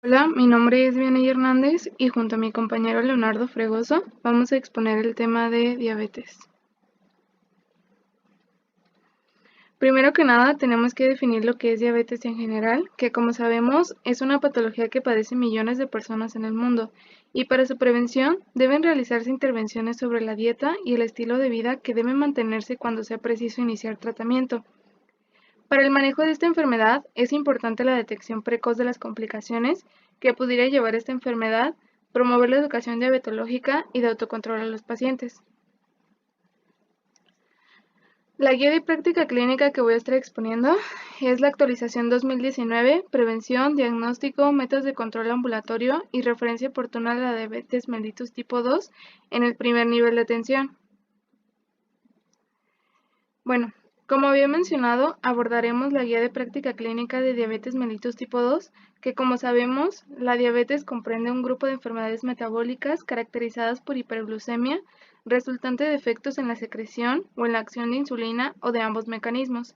Hola, mi nombre es Vianey Hernández y junto a mi compañero Leonardo Fregoso vamos a exponer el tema de diabetes. Primero que nada, tenemos que definir lo que es diabetes en general, que como sabemos es una patología que padecen millones de personas en el mundo, y para su prevención deben realizarse intervenciones sobre la dieta y el estilo de vida que deben mantenerse cuando sea preciso iniciar tratamiento. Para el manejo de esta enfermedad es importante la detección precoz de las complicaciones que pudiera llevar esta enfermedad, promover la educación diabetológica y de autocontrol a los pacientes. La guía de práctica clínica que voy a estar exponiendo es la actualización 2019, prevención, diagnóstico, métodos de control ambulatorio y referencia oportuna a la diabetes mellitus tipo 2 en el primer nivel de atención. Bueno, como había mencionado, abordaremos la guía de práctica clínica de diabetes mellitus tipo 2, que como sabemos, la diabetes comprende un grupo de enfermedades metabólicas caracterizadas por hiperglucemia, resultante de efectos en la secreción o en la acción de insulina o de ambos mecanismos.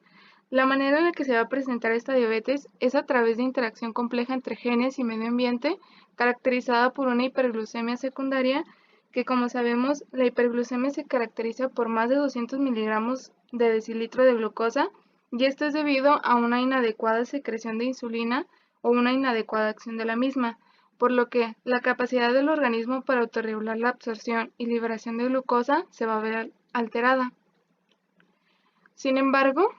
La manera en la que se va a presentar esta diabetes es a través de interacción compleja entre genes y medio ambiente, caracterizada por una hiperglucemia secundaria que como sabemos, la hiperglucemia se caracteriza por más de 200 miligramos de decilitro de glucosa y esto es debido a una inadecuada secreción de insulina o una inadecuada acción de la misma, por lo que la capacidad del organismo para autorregular la absorción y liberación de glucosa se va a ver alterada. Sin embargo,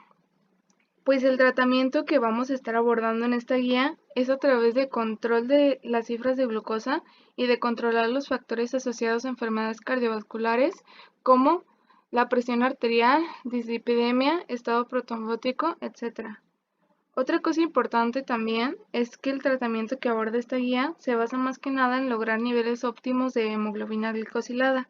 pues el tratamiento que vamos a estar abordando en esta guía es a través de control de las cifras de glucosa y de controlar los factores asociados a enfermedades cardiovasculares como la presión arterial, dislipidemia, estado protrombótico, etc. Otra cosa importante también es que el tratamiento que aborda esta guía se basa más que nada en lograr niveles óptimos de hemoglobina glicosilada.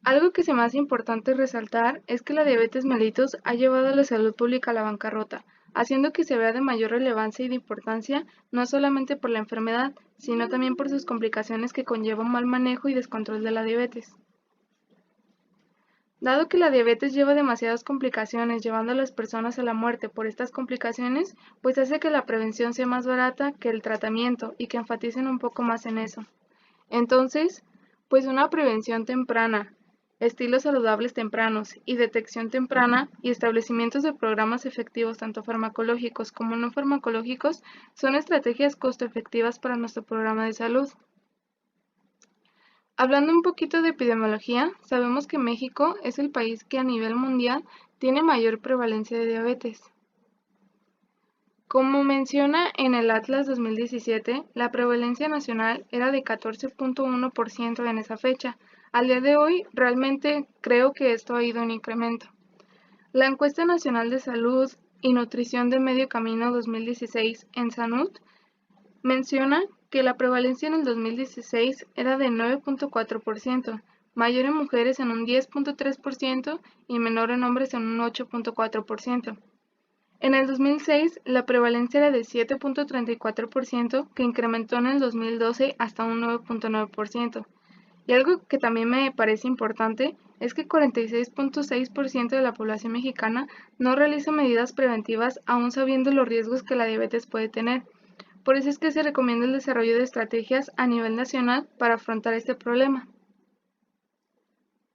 Algo que se me hace importante resaltar es que la diabetes mellitus ha llevado a la salud pública a la bancarrota, haciendo que se vea de mayor relevancia y de importancia no solamente por la enfermedad, sino también por sus complicaciones que conlleva un mal manejo y descontrol de la diabetes. Dado que la diabetes lleva demasiadas complicaciones, llevando a las personas a la muerte por estas complicaciones, pues hace que la prevención sea más barata que el tratamiento y que enfaticen un poco más en eso. Entonces, pues una prevención temprana, estilos saludables tempranos y detección temprana y establecimientos de programas efectivos tanto farmacológicos como no farmacológicos son estrategias costo efectivas para nuestro programa de salud. Hablando un poquito de epidemiología, sabemos que México es el país que a nivel mundial tiene mayor prevalencia de diabetes. Como menciona en el Atlas 2017, la prevalencia nacional era de 14.1% en esa fecha. Al día de hoy, realmente creo que esto ha ido en incremento. La Encuesta Nacional de Salud y Nutrición de Medio Camino 2016 en SANUT menciona que la prevalencia en el 2016 era de 9.4%, mayor en mujeres en un 10.3% y menor en hombres en un 8.4%. En el 2006, la prevalencia era de 7.34%, que incrementó en el 2012 hasta un 9.9%. Y algo que también me parece importante es que 46.6% de la población mexicana no realiza medidas preventivas aún sabiendo los riesgos que la diabetes puede tener. Por eso es que se recomienda el desarrollo de estrategias a nivel nacional para afrontar este problema.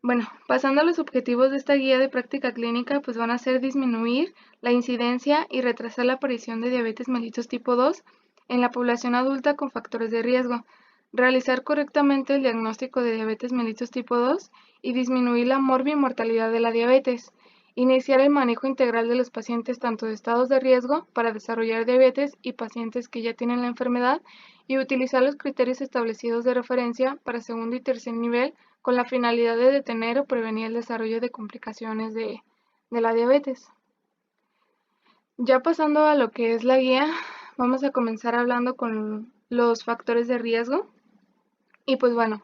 Bueno, pasando a los objetivos de esta guía de práctica clínica, pues van a ser disminuir la incidencia y retrasar la aparición de diabetes mellitus tipo 2 en la población adulta con factores de riesgo, realizar correctamente el diagnóstico de diabetes mellitus tipo 2 y disminuir la mortalidad de la diabetes, iniciar el manejo integral de los pacientes tanto de estados de riesgo para desarrollar diabetes y pacientes que ya tienen la enfermedad y utilizar los criterios establecidos de referencia para segundo y tercer nivel con la finalidad de detener o prevenir el desarrollo de complicaciones de la diabetes. Ya pasando a lo que es la guía, vamos a comenzar hablando con los factores de riesgo. Y pues bueno,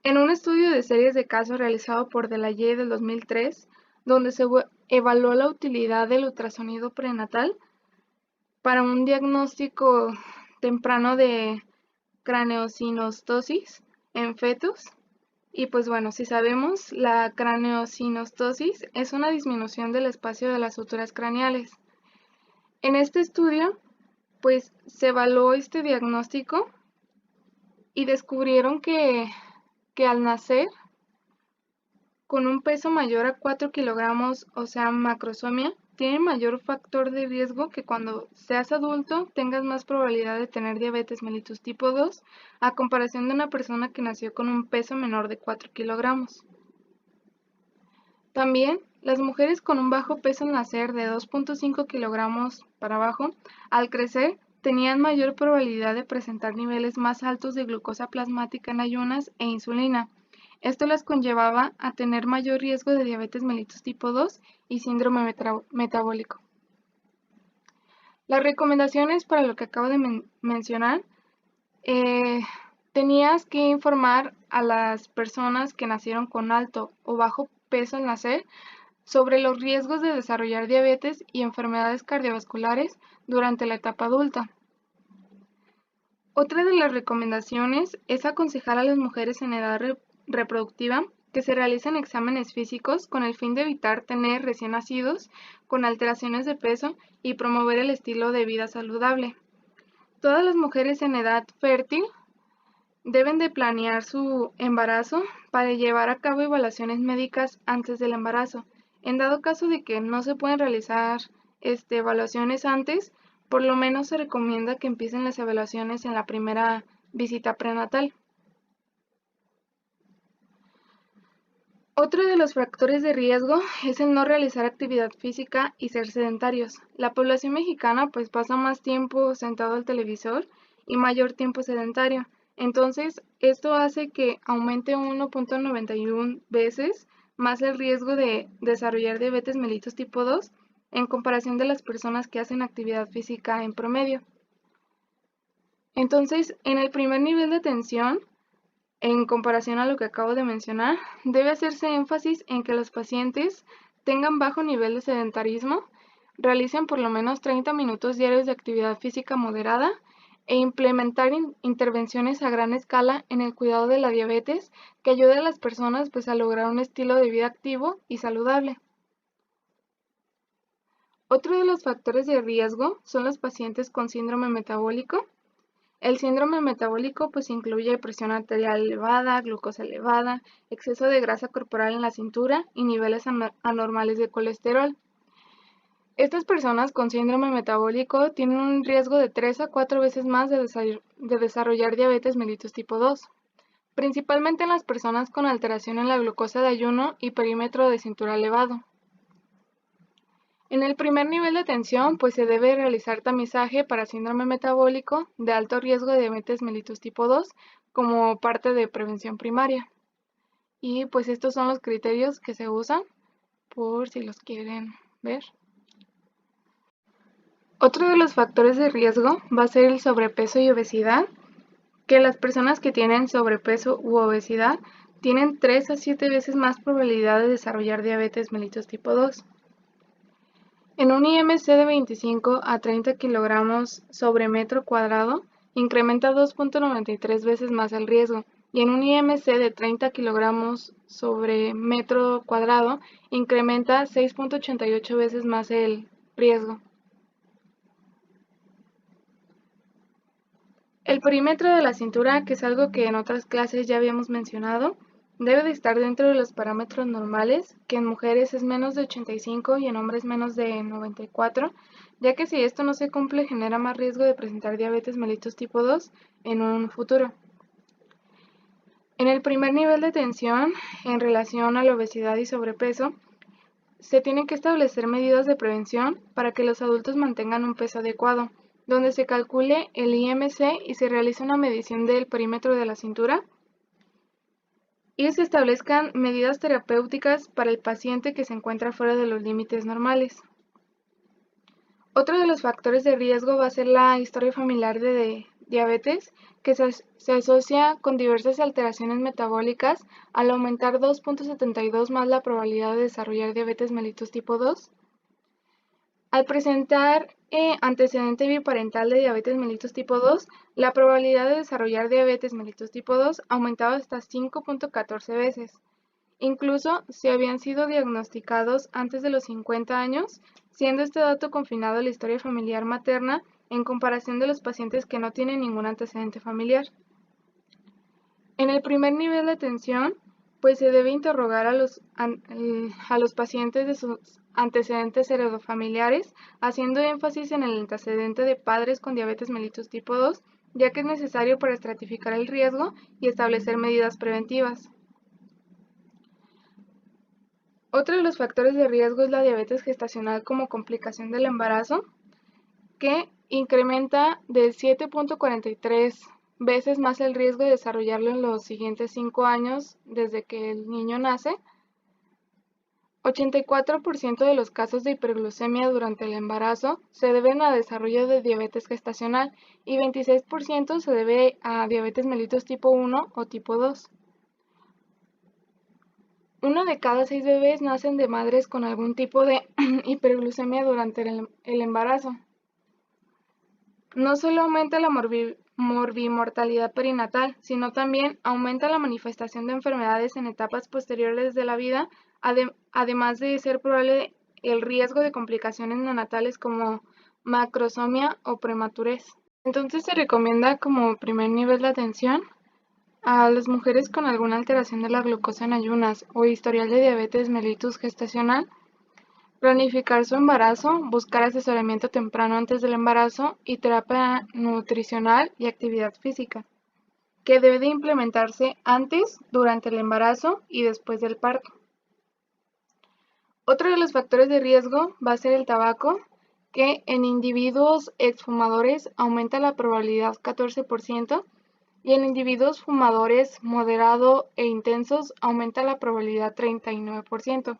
en un estudio de series de casos realizado por Delahaye del 2003, donde se evaluó la utilidad del ultrasonido prenatal para un diagnóstico temprano de craneosinostosis en fetos. Y pues bueno, si sabemos, la craneosinostosis es una disminución del espacio de las suturas craneales. En este estudio pues se evaluó este diagnóstico y descubrieron que al nacer con un peso mayor a 4 kilogramos, o sea, macrosomia, tiene mayor factor de riesgo que cuando seas adulto tengas más probabilidad de tener diabetes mellitus tipo 2 a comparación de una persona que nació con un peso menor de 4 kilogramos. También, las mujeres con un bajo peso al nacer de 2.5 kilogramos para abajo, al crecer, tenían mayor probabilidad de presentar niveles más altos de glucosa plasmática en ayunas e insulina. Esto las conllevaba a tener mayor riesgo de diabetes mellitus tipo 2 y síndrome metabólico. Las recomendaciones para lo que acabo de mencionar, tenías que informar a las personas que nacieron con alto o bajo peso al nacer sobre los riesgos de desarrollar diabetes y enfermedades cardiovasculares durante la etapa adulta. Otra de las recomendaciones es aconsejar a las mujeres en edad reproductiva que se realicen exámenes físicos con el fin de evitar tener recién nacidos con alteraciones de peso y promover el estilo de vida saludable. Todas las mujeres en edad fértil deben de planear su embarazo para llevar a cabo evaluaciones médicas antes del embarazo. En dado caso de que no se pueden realizar evaluaciones antes, por lo menos se recomienda que empiecen las evaluaciones en la primera visita prenatal. Otro de los factores de riesgo es el no realizar actividad física y ser sedentarios. La población mexicana pues pasa más tiempo sentado al televisor y mayor tiempo sedentario. Entonces, esto hace que aumente 1.91 veces más el riesgo de desarrollar diabetes mellitus tipo 2 en comparación de las personas que hacen actividad física en promedio. Entonces, en el primer nivel de atención, en comparación a lo que acabo de mencionar, debe hacerse énfasis en que los pacientes tengan bajo nivel de sedentarismo, realicen por lo menos 30 minutos diarios de actividad física moderada e implementar intervenciones a gran escala en el cuidado de la diabetes que ayude a las personas pues, a lograr un estilo de vida activo y saludable. Otro de los factores de riesgo son los pacientes con síndrome metabólico. El síndrome metabólico pues incluye presión arterial elevada, glucosa elevada, exceso de grasa corporal en la cintura y niveles anormales de colesterol. Estas personas con síndrome metabólico tienen un riesgo de 3 a 4 veces más de desarrollar diabetes mellitus tipo 2, principalmente en las personas con alteración en la glucosa de ayuno y perímetro de cintura elevado. En el primer nivel de atención, pues se debe realizar tamizaje para síndrome metabólico de alto riesgo de diabetes mellitus tipo 2 como parte de prevención primaria. Y pues estos son los criterios que se usan por si los quieren ver. Otro de los factores de riesgo va a ser el sobrepeso y obesidad, que las personas que tienen sobrepeso u obesidad tienen 3 a 7 veces más probabilidad de desarrollar diabetes mellitus tipo 2. En un IMC de 25 a 30 kilogramos sobre metro cuadrado, incrementa 2.93 veces más el riesgo, y en un IMC de 30 kilogramos sobre metro cuadrado, incrementa 6.88 veces más el riesgo. El perímetro de la cintura, que es algo que en otras clases ya habíamos mencionado, debe de estar dentro de los parámetros normales, que en mujeres es menos de 85 y en hombres menos de 94, ya que si esto no se cumple genera más riesgo de presentar diabetes mellitus tipo 2 en un futuro. En el primer nivel de tensión, en relación a la obesidad y sobrepeso, se tienen que establecer medidas de prevención para que los adultos mantengan un peso adecuado, donde se calcule el IMC y se realice una medición del perímetro de la cintura y se establezcan medidas terapéuticas para el paciente que se encuentra fuera de los límites normales. Otro de los factores de riesgo va a ser la historia familiar de diabetes, que se asocia con diversas alteraciones metabólicas al aumentar 2.72 más la probabilidad de desarrollar diabetes mellitus tipo 2. Al presentar antecedente biparental de diabetes mellitus tipo 2, la probabilidad de desarrollar diabetes mellitus tipo 2 aumentaba hasta 5.14 veces. Incluso si habían sido diagnosticados antes de los 50 años, siendo este dato confinado a la historia familiar materna en comparación de los pacientes que no tienen ningún antecedente familiar. En el primer nivel de atención, pues se debe interrogar a los pacientes de sus antecedentes heredofamiliares, haciendo énfasis en el antecedente de padres con diabetes mellitus tipo 2, ya que es necesario para estratificar el riesgo y establecer medidas preventivas. Otro de los factores de riesgo es la diabetes gestacional como complicación del embarazo, que incrementa de 7.43 veces más el riesgo de desarrollarlo en los siguientes 5 años desde que el niño nace. 84% de los casos de hiperglucemia durante el embarazo se deben a desarrollo de diabetes gestacional y 26% se debe a diabetes mellitus tipo 1 o tipo 2. Uno de cada 6 bebés nacen de madres con algún tipo de hiperglucemia durante el embarazo. No solo aumenta la morbimortalidad perinatal, sino también aumenta la manifestación de enfermedades en etapas posteriores de la vida, además de ser probable el riesgo de complicaciones neonatales como macrosomia o prematurez. Entonces se recomienda como primer nivel de atención a las mujeres con alguna alteración de la glucosa en ayunas o historial de diabetes mellitus gestacional, planificar su embarazo, buscar asesoramiento temprano antes del embarazo y terapia nutricional y actividad física, que debe de implementarse antes, durante el embarazo y después del parto. Otro de los factores de riesgo va a ser el tabaco, que en individuos exfumadores aumenta la probabilidad 14% y en individuos fumadores moderado e intensos aumenta la probabilidad 39%.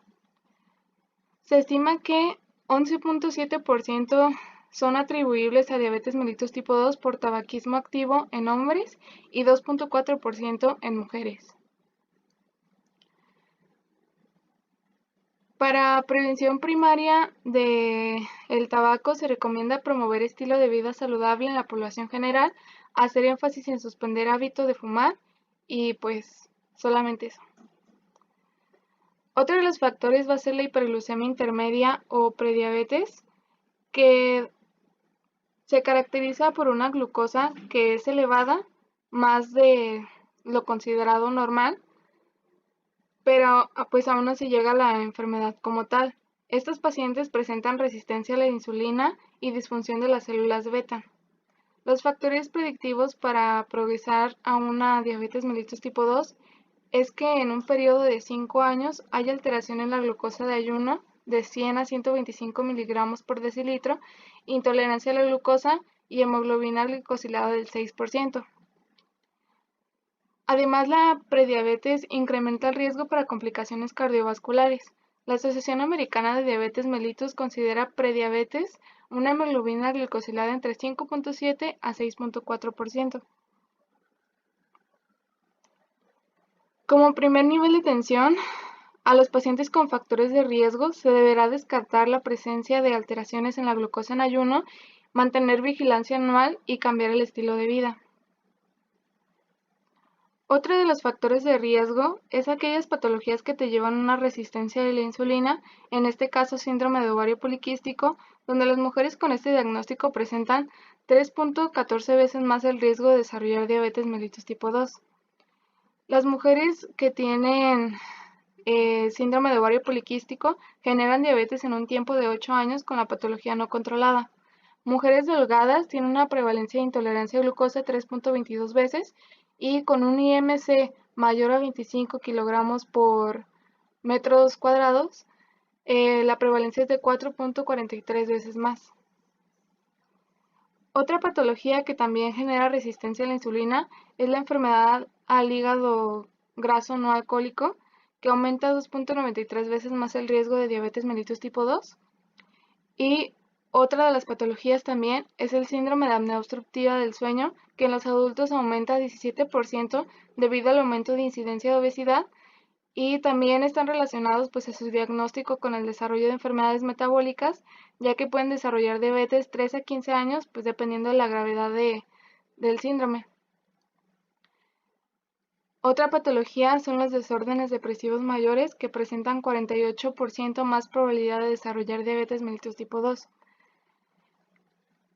Se estima que 11.7% son atribuibles a diabetes mellitus tipo 2 por tabaquismo activo en hombres y 2.4% en mujeres. Para prevención primaria del tabaco se recomienda promover estilo de vida saludable en la población general, hacer énfasis en suspender hábito de fumar y pues solamente eso. Otro de los factores va a ser la hiperglucemia intermedia o prediabetes, que se caracteriza por una glucosa que es elevada, más de lo considerado normal, pero pues aún no se llega a la enfermedad como tal. Estos pacientes presentan resistencia a la insulina y disfunción de las células beta. Los factores predictivos para progresar a una diabetes mellitus tipo 2 es que en un periodo de 5 años hay alteración en la glucosa de ayuno de 100 a 125 miligramos por decilitro, intolerancia a la glucosa y hemoglobina glicosilada del 6%. Además, la prediabetes incrementa el riesgo para complicaciones cardiovasculares. La Asociación Americana de Diabetes Mellitus considera prediabetes una hemoglobina glicosilada entre 5.7 a 6.4%. Como primer nivel de atención, a los pacientes con factores de riesgo se deberá descartar la presencia de alteraciones en la glucosa en ayuno, mantener vigilancia anual y cambiar el estilo de vida. Otro de los factores de riesgo es aquellas patologías que te llevan a una resistencia de la insulina, en este caso síndrome de ovario poliquístico, donde las mujeres con este diagnóstico presentan 3.14 veces más el riesgo de desarrollar diabetes mellitus tipo 2. Las mujeres que tienen síndrome de ovario poliquístico generan diabetes en un tiempo de 8 años con la patología no controlada. Mujeres delgadas tienen una prevalencia de intolerancia a glucosa 3.22 veces y con un IMC mayor a 25 kilogramos por metros cuadrados, la prevalencia es de 4.43 veces más. Otra patología que también genera resistencia a la insulina es la enfermedad al hígado graso no alcohólico, que aumenta 2.93 veces más el riesgo de diabetes mellitus tipo 2. Y otra de las patologías también es el síndrome de apnea obstructiva del sueño, que en los adultos aumenta 17% debido al aumento de incidencia de obesidad, y también están relacionados pues a su diagnóstico con el desarrollo de enfermedades metabólicas, ya que pueden desarrollar diabetes 3 a 15 años, pues dependiendo de la gravedad del síndrome. Otra patología son los desórdenes depresivos mayores, que presentan 48% más probabilidad de desarrollar diabetes mellitus tipo 2.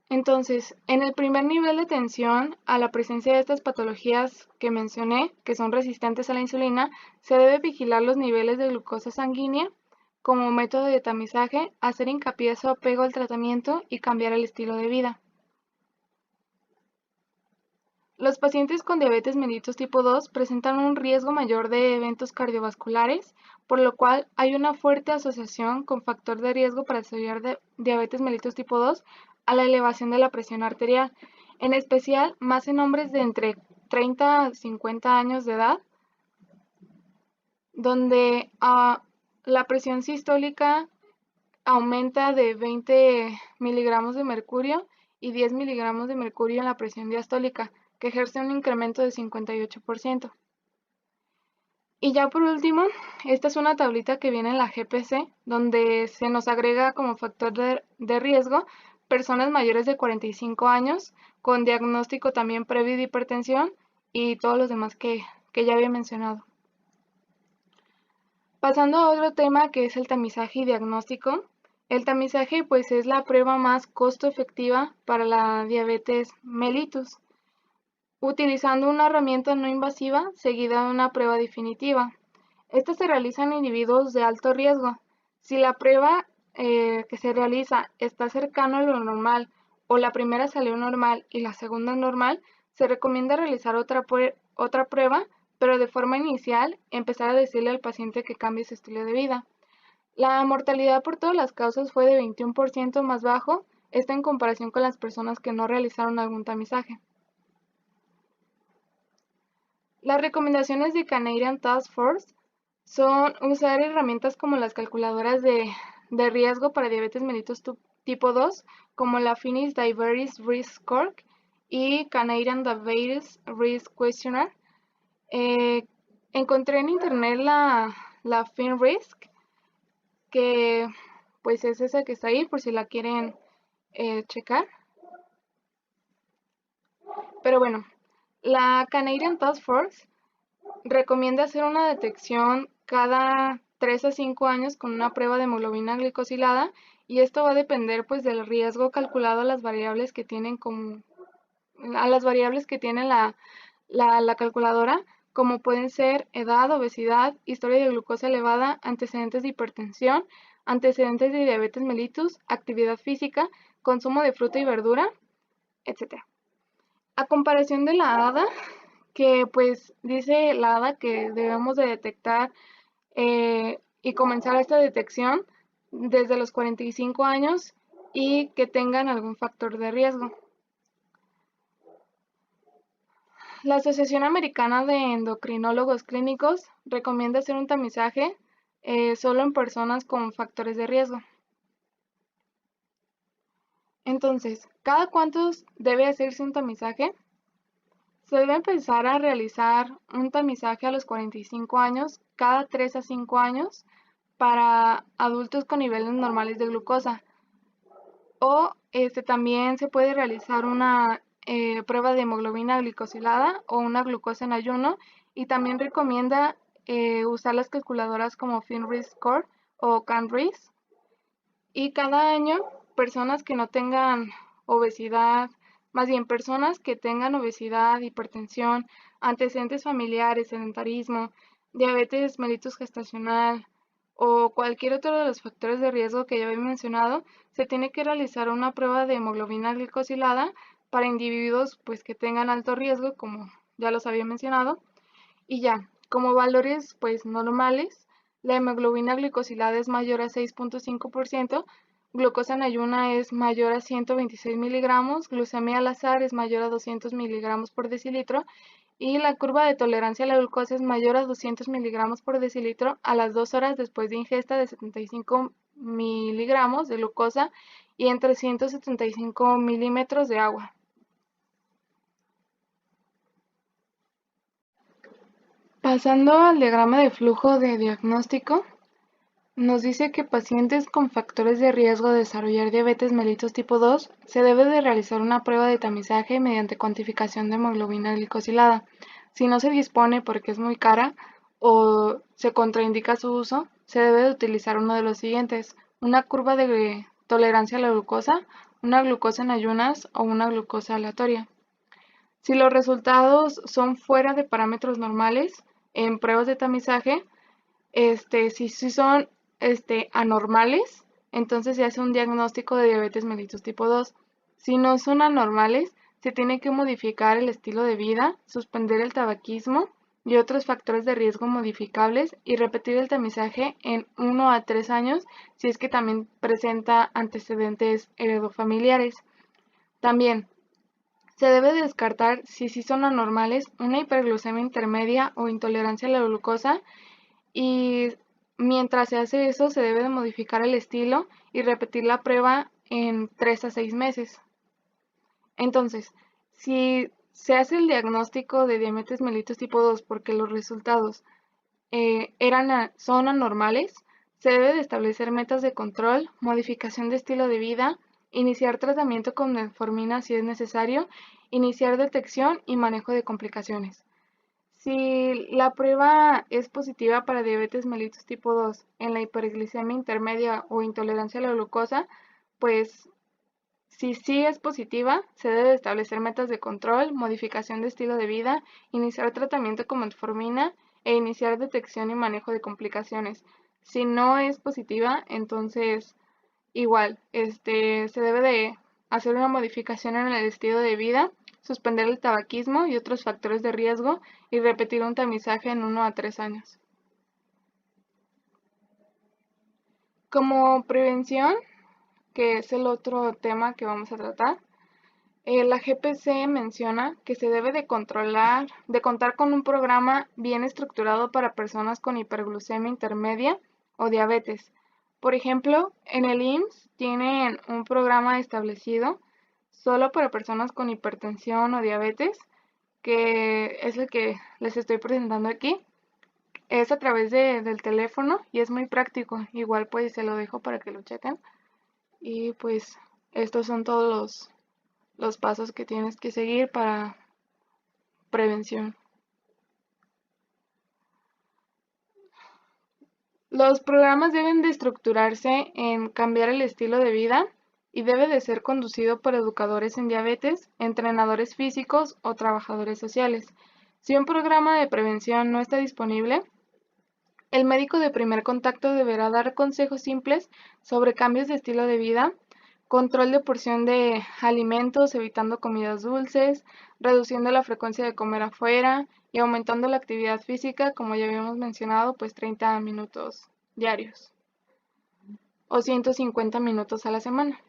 Entonces, en el primer nivel de atención a la presencia de estas patologías que mencioné, que son resistentes a la insulina, se debe vigilar los niveles de glucosa sanguínea como método de tamizaje, hacer hincapié en su apego al tratamiento y cambiar el estilo de vida. Los pacientes con diabetes mellitus tipo 2 presentan un riesgo mayor de eventos cardiovasculares, por lo cual hay una fuerte asociación con factor de riesgo para desarrollar diabetes mellitus tipo 2 a la elevación de la presión arterial, en especial más en hombres de entre 30 a 50 años de edad, donde la presión sistólica aumenta de 20 miligramos de mercurio y 10 miligramos de mercurio en la presión diastólica, que ejerce un incremento de 58%. Y ya por último, esta es una tablita que viene en la GPC, donde se nos agrega como factor de riesgo personas mayores de 45 años, con diagnóstico también previo de hipertensión y todos los demás que ya había mencionado. Pasando a otro tema que es el tamizaje y diagnóstico. El tamizaje pues es la prueba más costo efectiva para la diabetes mellitus, utilizando una herramienta no invasiva seguida de una prueba definitiva. Esta se realiza en individuos de alto riesgo. Si la prueba que se realiza está cercano a lo normal o la primera salió normal y la segunda normal, se recomienda realizar otra prueba, pero de forma inicial empezar a decirle al paciente que cambie su estilo de vida. La mortalidad por todas las causas fue de 21% más bajo, esto en comparación con las personas que no realizaron algún tamizaje. Las recomendaciones de Canadian Task Force son usar herramientas como las calculadoras de riesgo para diabetes mellitus tipo 2, como la Finnish Diabetes Risk Score y Canadian Diabetes Risk Questionnaire. Encontré en internet la FinRisk, que pues es esa que está ahí por si la quieren checar. Pero bueno, la Canadian Task Force recomienda hacer una detección cada 3 a 5 años con una prueba de hemoglobina glicosilada, y esto va a depender pues del riesgo calculado a las variables que tienen la calculadora, como pueden ser edad, obesidad, historia de glucosa elevada, antecedentes de hipertensión, antecedentes de diabetes mellitus, actividad física, consumo de fruta y verdura, etc. A comparación de la ADA, que pues dice la ADA que debemos de detectar y comenzar esta detección desde los 45 años y que tengan algún factor de riesgo. La Asociación Americana de Endocrinólogos Clínicos recomienda hacer un tamizaje solo en personas con factores de riesgo. Entonces, ¿cada cuánto debe hacerse un tamizaje? Se debe empezar a realizar un tamizaje a los 45 años, cada 3 a 5 años, para adultos con niveles normales de glucosa. O también se puede realizar una prueba de hemoglobina glicosilada o una glucosa en ayuno, y también recomienda usar las calculadoras como FinRisk Score o CanRisk. Y cada año, personas que no tengan obesidad, más bien personas que tengan obesidad, hipertensión, antecedentes familiares, sedentarismo, diabetes mellitus gestacional o cualquier otro de los factores de riesgo que ya había mencionado, se tiene que realizar una prueba de hemoglobina glicosilada para individuos pues que tengan alto riesgo, como ya los había mencionado. Y ya, como valores pues normales, la hemoglobina glicosilada es mayor a 6.5%, glucosa en ayuna es mayor a 126 miligramos, glucemia al azar es mayor a 200 miligramos por decilitro, y la curva de tolerancia a la glucosa es mayor a 200 miligramos por decilitro a las 2 horas después de ingesta de 75 miligramos de glucosa y en 375 milímetros de agua. Pasando al diagrama de flujo de diagnóstico, nos dice que pacientes con factores de riesgo de desarrollar diabetes mellitus tipo 2 se debe de realizar una prueba de tamizaje mediante cuantificación de hemoglobina glicosilada. Si no se dispone porque es muy cara o se contraindica su uso, se debe de utilizar uno de los siguientes: una curva de tolerancia a la glucosa, una glucosa en ayunas o una glucosa aleatoria. Si los resultados son fuera de parámetros normales en pruebas de tamizaje, si son anormales, entonces se hace un diagnóstico de diabetes mellitus tipo 2. Si no son anormales, se tiene que modificar el estilo de vida, suspender el tabaquismo y otros factores de riesgo modificables y repetir el tamizaje en 1 a 3 años si es que también presenta antecedentes heredofamiliares. También se debe descartar, si sí son anormales, una hiperglucemia intermedia o intolerancia a la glucosa, y mientras se hace eso se debe de modificar el estilo y repetir la prueba en 3 a 6 meses. Entonces, si se hace el diagnóstico de diabetes mellitus tipo 2 porque los resultados son anormales, se debe de establecer metas de control, modificación de estilo de vida, iniciar tratamiento con metformina si es necesario, iniciar detección y manejo de complicaciones. Si la prueba es positiva para diabetes mellitus tipo 2 en la hiperglicemia intermedia o intolerancia a la glucosa, pues si sí es positiva, se debe establecer metas de control, modificación de estilo de vida, iniciar tratamiento con metformina e iniciar detección y manejo de complicaciones. Si no es positiva, entonces igual, se debe de hacer una modificación en el estilo de vida, suspender el tabaquismo y otros factores de riesgo y repetir un tamizaje en 1 a 3 años. Como prevención, que es el otro tema que vamos a tratar, la GPC menciona que se debe de contar con un programa bien estructurado para personas con hiperglucemia intermedia o diabetes. Por ejemplo, en el IMSS tienen un programa establecido solo para personas con hipertensión o diabetes, que es el que les estoy presentando aquí. Es a través del teléfono y es muy práctico. Igual pues se lo dejo para que lo chequen. Y pues estos son todos los pasos que tienes que seguir para prevención. Los programas deben de estructurarse en cambiar el estilo de vida y debe de ser conducido por educadores en diabetes, entrenadores físicos o trabajadores sociales. Si un programa de prevención no está disponible, el médico de primer contacto deberá dar consejos simples sobre cambios de estilo de vida, control de porción de alimentos, evitando comidas dulces, reduciendo la frecuencia de comer afuera y aumentando la actividad física, como ya habíamos mencionado, pues 30 minutos diarios o 150 minutos a la semana.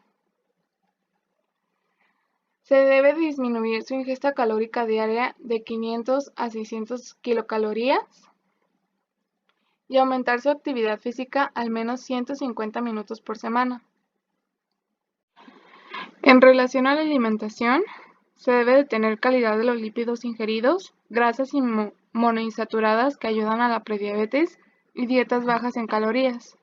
Se debe disminuir su ingesta calórica diaria de 500 a 600 kilocalorías y aumentar su actividad física al menos 150 minutos por semana. En relación a la alimentación, se debe de tener calidad de los lípidos ingeridos, grasas monoinsaturadas que ayudan a la prediabetes y dietas bajas en calorías.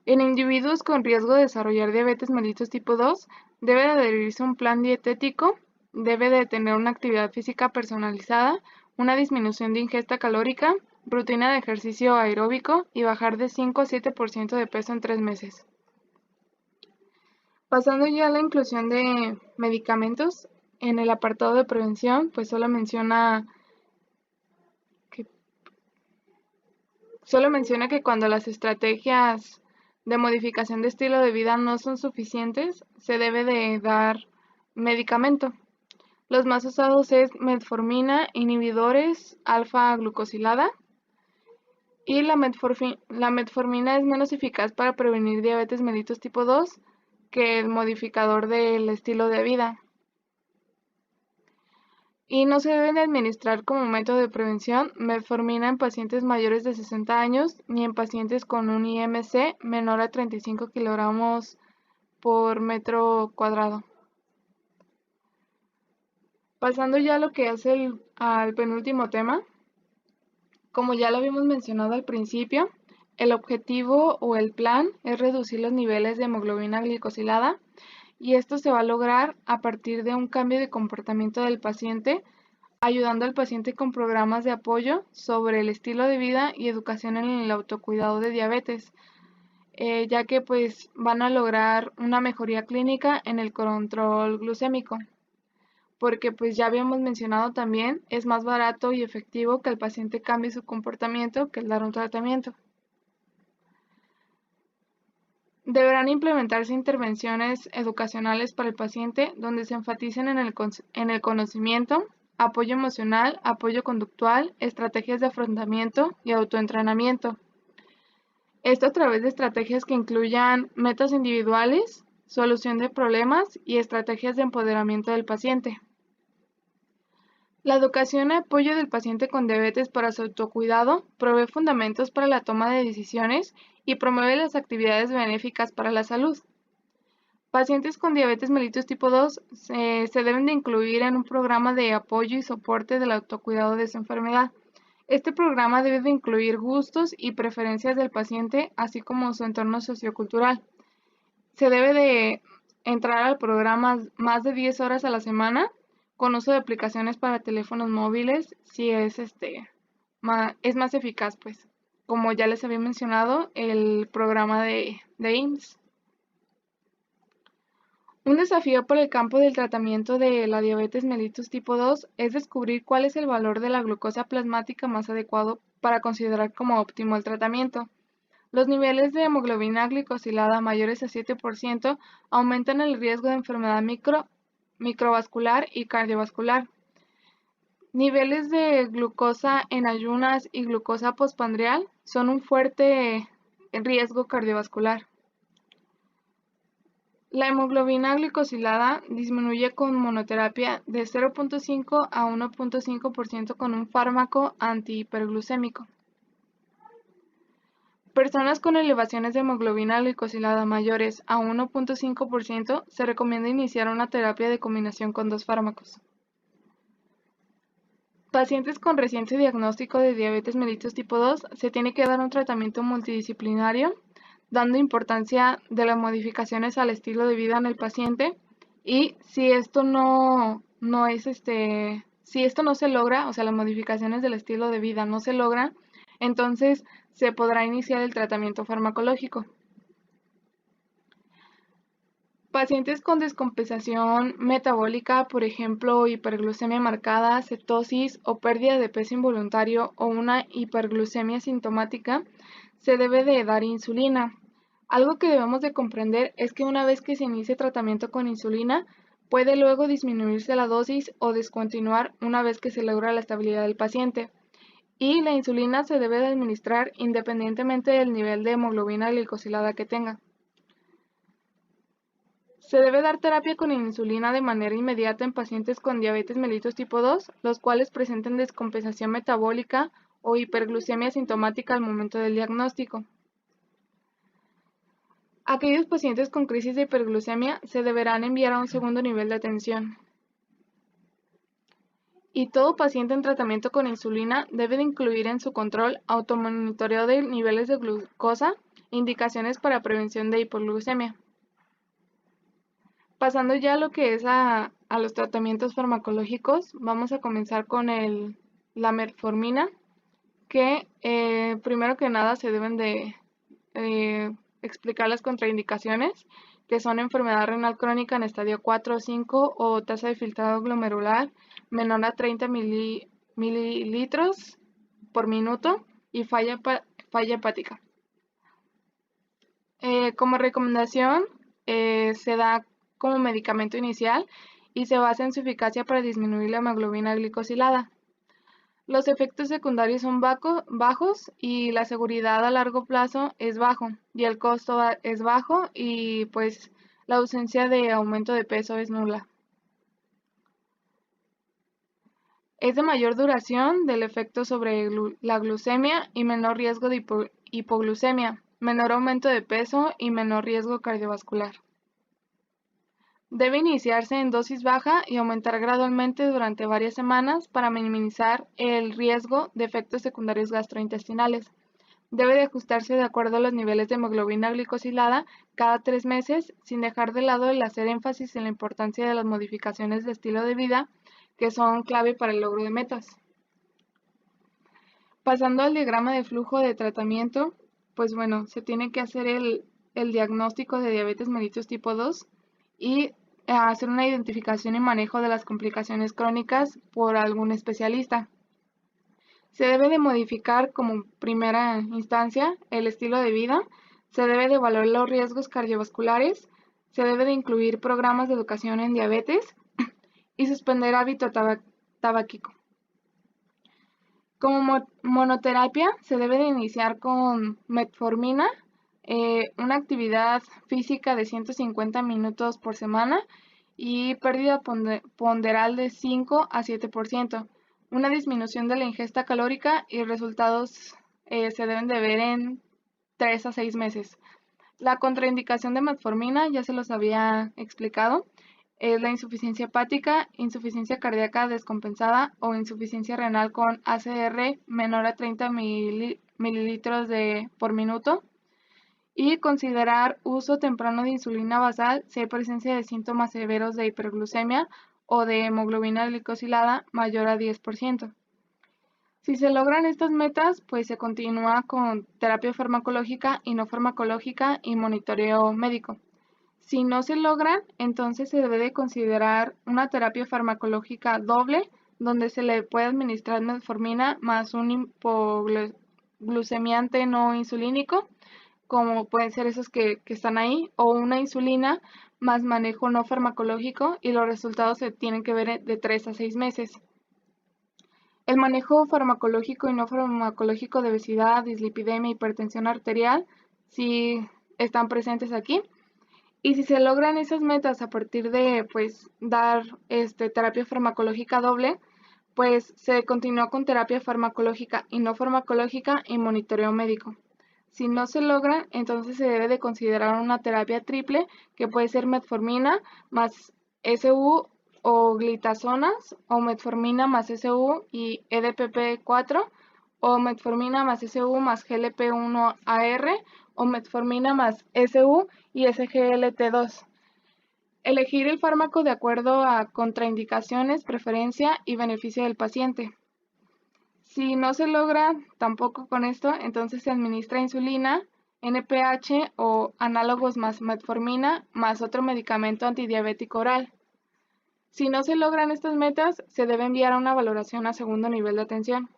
En individuos con riesgo de desarrollar diabetes mellitus tipo 2, debe de adherirse a un plan dietético, debe de tener una actividad física personalizada, una disminución de ingesta calórica, rutina de ejercicio aeróbico y bajar de 5 a 7% de peso en 3 meses. Pasando ya a la inclusión de medicamentos, en el apartado de prevención, pues solo menciona que cuando las estrategias de modificación de estilo de vida no son suficientes, se debe de dar medicamento. Los más usados es metformina, inhibidores alfa-glucosilada, y la metformina es menos eficaz para prevenir diabetes mellitus tipo 2 que el modificador del estilo de vida. Y no se deben administrar como método de prevención metformina en pacientes mayores de 60 años ni en pacientes con un IMC menor a 35 kilogramos por metro cuadrado. Pasando ya a lo que es al penúltimo tema, como ya lo habíamos mencionado al principio, el objetivo o el plan es reducir los niveles de hemoglobina glicosilada, y esto se va a lograr a partir de un cambio de comportamiento del paciente, ayudando al paciente con programas de apoyo sobre el estilo de vida y educación en el autocuidado de diabetes. ya que pues van a lograr una mejoría clínica en el control glucémico, porque pues ya habíamos mencionado también, es más barato y efectivo que el paciente cambie su comportamiento que el dar un tratamiento. Deberán implementarse intervenciones educacionales para el paciente donde se enfaticen en el conocimiento, apoyo emocional, apoyo conductual, estrategias de afrontamiento y autoentrenamiento. Esto a través de estrategias que incluyan metas individuales, solución de problemas y estrategias de empoderamiento del paciente. La educación y apoyo del paciente con diabetes para su autocuidado provee fundamentos para la toma de decisiones y promueve las actividades benéficas para la salud. Pacientes con diabetes mellitus tipo 2 se deben de incluir en un programa de apoyo y soporte del autocuidado de su enfermedad. Este programa debe de incluir gustos y preferencias del paciente, así como su entorno sociocultural. Se debe de entrar al programa más de 10 horas a la semana con uso de aplicaciones para teléfonos móviles, si es más eficaz, pues. Como ya les había mencionado, el programa de IMSS. Un desafío por el campo del tratamiento de la diabetes mellitus tipo 2 es descubrir cuál es el valor de la glucosa plasmática más adecuado para considerar como óptimo el tratamiento. Los niveles de hemoglobina glicosilada mayores a 7% aumentan el riesgo de enfermedad microvascular y cardiovascular. Niveles de glucosa en ayunas y glucosa postprandial son un fuerte riesgo cardiovascular. La hemoglobina glicosilada disminuye con monoterapia de 0.5 a 1.5% con un fármaco antihiperglucémico. Personas con elevaciones de hemoglobina glicosilada mayores a 1.5% se recomienda iniciar una terapia de combinación con dos fármacos. Pacientes con reciente diagnóstico de diabetes mellitus tipo 2 se tiene que dar un tratamiento multidisciplinario, dando importancia de las modificaciones al estilo de vida en el paciente, y si esto si esto no se logra, o sea, las modificaciones del estilo de vida no se logran, entonces se podrá iniciar el tratamiento farmacológico. Pacientes con descompensación metabólica, por ejemplo, hiperglucemia marcada, cetosis o pérdida de peso involuntario o una hiperglucemia sintomática, se debe de dar insulina. Algo que debemos de comprender es que una vez que se inicie tratamiento con insulina, puede luego disminuirse la dosis o descontinuar una vez que se logra la estabilidad del paciente. Y la insulina se debe de administrar independientemente del nivel de hemoglobina glicosilada que tenga. Se debe dar terapia con insulina de manera inmediata en pacientes con diabetes mellitus tipo 2, los cuales presenten descompensación metabólica o hiperglucemia sintomática al momento del diagnóstico. Aquellos pacientes con crisis de hiperglucemia se deberán enviar a un segundo nivel de atención. Y todo paciente en tratamiento con insulina debe de incluir en su control automonitoreo de niveles de glucosa, indicaciones para prevención de hipoglucemia. Pasando ya a lo que es a los tratamientos farmacológicos, vamos a comenzar con la metformina, que primero que nada se deben de explicar las contraindicaciones, que son enfermedad renal crónica en estadio 4 o 5 o tasa de filtrado glomerular menor a 30 mililitros por minuto y falla hepática. Como recomendación, se da como medicamento inicial y se basa en su eficacia para disminuir la hemoglobina glicosilada. Los efectos secundarios son bajos y la seguridad a largo plazo es bajo y el costo es bajo y pues la ausencia de aumento de peso es nula. Es de mayor duración del efecto sobre la glucemia y menor riesgo de hipoglucemia, menor aumento de peso y menor riesgo cardiovascular. Debe iniciarse en dosis baja y aumentar gradualmente durante varias semanas para minimizar el riesgo de efectos secundarios gastrointestinales. Debe de ajustarse de acuerdo a los niveles de hemoglobina glicosilada cada 3 meses, sin dejar de lado el hacer énfasis en la importancia de las modificaciones de estilo de vida, que son clave para el logro de metas. Pasando al diagrama de flujo de tratamiento, pues bueno, se tiene que hacer el diagnóstico de diabetes mellitus tipo 2 y hacer una identificación y manejo de las complicaciones crónicas por algún especialista. Se debe de modificar como primera instancia el estilo de vida, se debe de evaluar los riesgos cardiovasculares, se debe de incluir programas de educación en diabetes y suspender hábito tabáquico. Como monoterapia se debe de iniciar con metformina, una actividad física de 150 minutos por semana y pérdida ponderal de 5 a 7%, una disminución de la ingesta calórica y resultados se deben de ver en 3 a 6 meses. La contraindicación de metformina ya se los había explicado, es la insuficiencia hepática, insuficiencia cardíaca descompensada o insuficiencia renal con ACR menor a 30 mililitros por minuto y considerar uso temprano de insulina basal si hay presencia de síntomas severos de hiperglucemia o de hemoglobina glicosilada mayor a 10%. Si se logran estas metas, pues se continúa con terapia farmacológica y no farmacológica y monitoreo médico. Si no se logran, entonces se debe de considerar una terapia farmacológica doble, donde se le puede administrar metformina más un hipoglucemiante no insulínico, como pueden ser esos que están ahí, o una insulina más manejo no farmacológico y los resultados se tienen que ver de 3 a 6 meses. El manejo farmacológico y no farmacológico de obesidad, dislipidemia, hipertensión arterial, si están presentes aquí. Y si se logran esas metas a partir de pues dar terapia farmacológica doble, pues se continúa con terapia farmacológica y no farmacológica y monitoreo médico. Si no se logra, entonces se debe de considerar una terapia triple que puede ser metformina más SU o glitazonas o metformina más SU y EDPP4 o metformina más SU más GLP1-AR o metformina más SU y SGLT2. Elegir el fármaco de acuerdo a contraindicaciones, preferencia y beneficio del paciente. Si no se logra tampoco con esto, entonces se administra insulina, NPH o análogos más metformina más otro medicamento antidiabético oral. Si no se logran estas metas, se debe enviar a una valoración a segundo nivel de atención.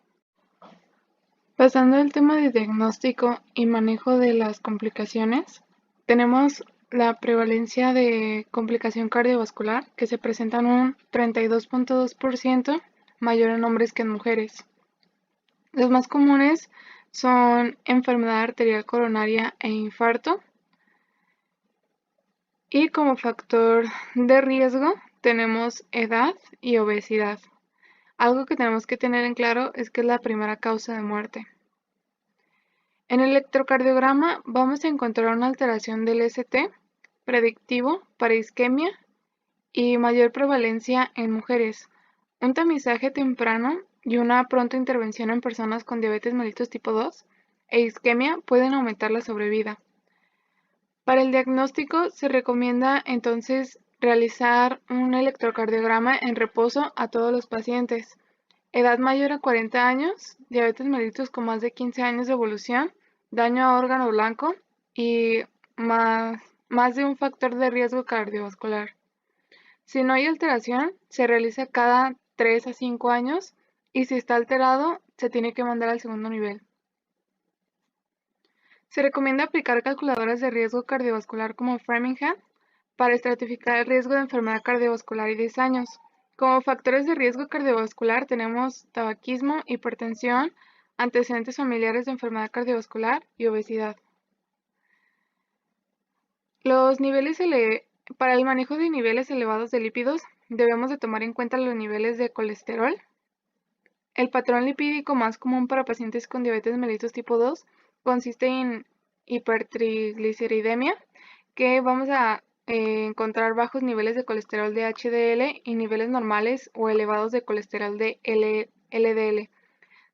Pasando al tema de diagnóstico y manejo de las complicaciones, tenemos la prevalencia de complicación cardiovascular que se presenta en un 32.2% mayor en hombres que en mujeres. Los más comunes son enfermedad arterial coronaria e infarto. Y como factor de riesgo tenemos edad y obesidad. Algo que tenemos que tener en claro es que es la primera causa de muerte. En el electrocardiograma vamos a encontrar una alteración del ST predictivo para isquemia y mayor prevalencia en mujeres. Un tamizaje temprano y una pronta intervención en personas con diabetes mellitus tipo 2 e isquemia pueden aumentar la sobrevida. Para el diagnóstico se recomienda entonces realizar un electrocardiograma en reposo a todos los pacientes. Edad mayor a 40 años, diabetes mellitus con más de 15 años de evolución, daño a órgano blanco y más de un factor de riesgo cardiovascular. Si no hay alteración, se realiza cada 3 a 5 años y si está alterado, se tiene que mandar al segundo nivel. Se recomienda aplicar calculadoras de riesgo cardiovascular como Framingham para estratificar el riesgo de enfermedad cardiovascular y 10 años. Como factores de riesgo cardiovascular tenemos tabaquismo, hipertensión, antecedentes familiares de enfermedad cardiovascular y obesidad. Para el manejo de niveles elevados de lípidos debemos de tomar en cuenta los niveles de colesterol. El patrón lipídico más común para pacientes con diabetes mellitus tipo 2 consiste en hipertrigliceridemia, que vamos a encontrar bajos niveles de colesterol de HDL y niveles normales o elevados de colesterol de LDL.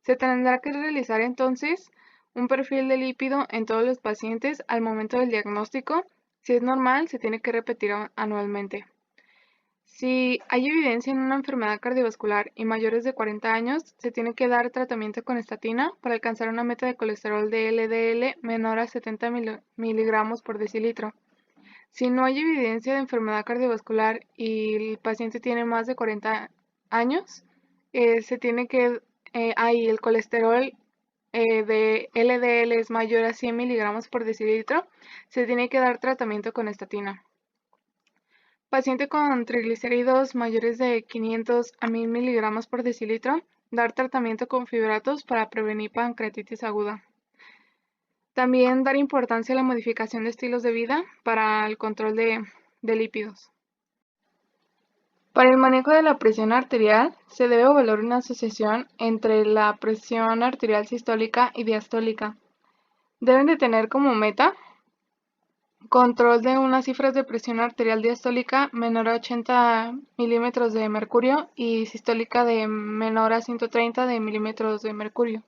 Se tendrá que realizar entonces un perfil de lípido en todos los pacientes al momento del diagnóstico. Si es normal, se tiene que repetir anualmente. Si hay evidencia en una enfermedad cardiovascular y mayores de 40 años, se tiene que dar tratamiento con estatina para alcanzar una meta de colesterol de LDL menor a 70 miligramos por decilitro. Si no hay evidencia de enfermedad cardiovascular y el paciente tiene más de 40 años, se tiene que, ahí el colesterol de LDL es mayor a 100 miligramos por decilitro, se tiene que dar tratamiento con estatina. Paciente con triglicéridos mayores de 500 a 1000 miligramos por decilitro, dar tratamiento con fibratos para prevenir pancreatitis aguda. También dar importancia a la modificación de estilos de vida para el control de lípidos. Para el manejo de la presión arterial, se debe evaluar una asociación entre la presión arterial sistólica y diastólica. Deben de tener como meta control de unas cifras de presión arterial diastólica menor a 80 milímetros de mercurio y sistólica de menor a 130 de milímetros de mercurio.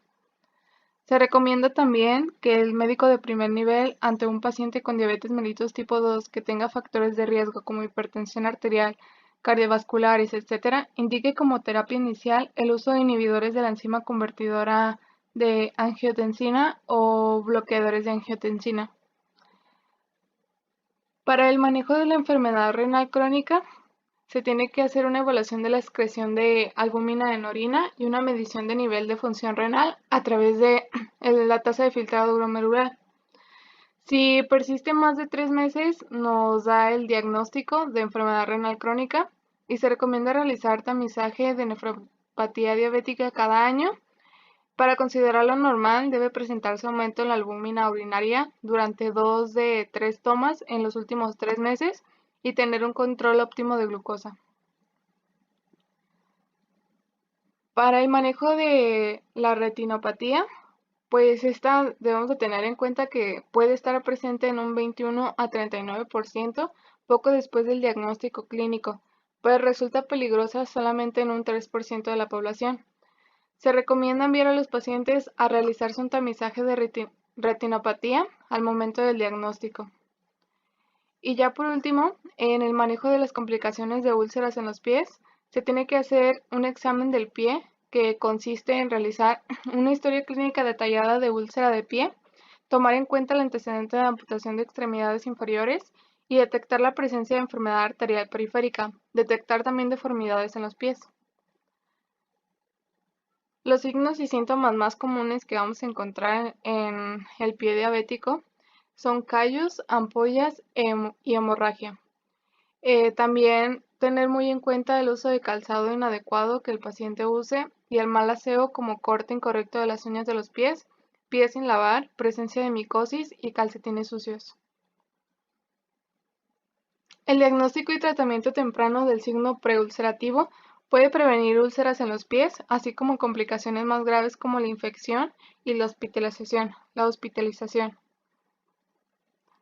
Se recomienda también que el médico de primer nivel ante un paciente con diabetes mellitus tipo 2 que tenga factores de riesgo como hipertensión arterial, cardiovasculares, etc., indique como terapia inicial el uso de inhibidores de la enzima convertidora de angiotensina o bloqueadores de angiotensina. Para el manejo de la enfermedad renal crónica, se tiene que hacer una evaluación de la excreción de albúmina en orina y una medición de nivel de función renal a través de la tasa de filtrado glomerular. Si persiste más de 3 meses, nos da el diagnóstico de enfermedad renal crónica y se recomienda realizar tamizaje de nefropatía diabética cada año. Para considerarlo normal, debe presentarse aumento en la albúmina urinaria durante 2 de 3 tomas en los últimos 3 meses y tener un control óptimo de glucosa. Para el manejo de la retinopatía, pues esta debemos de tener en cuenta que puede estar presente en un 21 a 39% poco después del diagnóstico clínico, pero resulta peligrosa solamente en un 3% de la población. Se recomienda enviar a los pacientes a realizarse un tamizaje de retinopatía al momento del diagnóstico. Y ya por último, en el manejo de las complicaciones de úlceras en los pies, se tiene que hacer un examen del pie que consiste en realizar una historia clínica detallada de úlcera de pie, tomar en cuenta el antecedente de amputación de extremidades inferiores y detectar la presencia de enfermedad arterial periférica, detectar también deformidades en los pies. Los signos y síntomas más comunes que vamos a encontrar en el pie diabético son callos, ampollas y hemorragia. También tener muy en cuenta el uso de calzado inadecuado que el paciente use y el mal aseo como corte incorrecto de las uñas de los pies, pies sin lavar, presencia de micosis y calcetines sucios. El diagnóstico y tratamiento temprano del signo preulcerativo puede prevenir úlceras en los pies, así como complicaciones más graves como la infección y la hospitalización.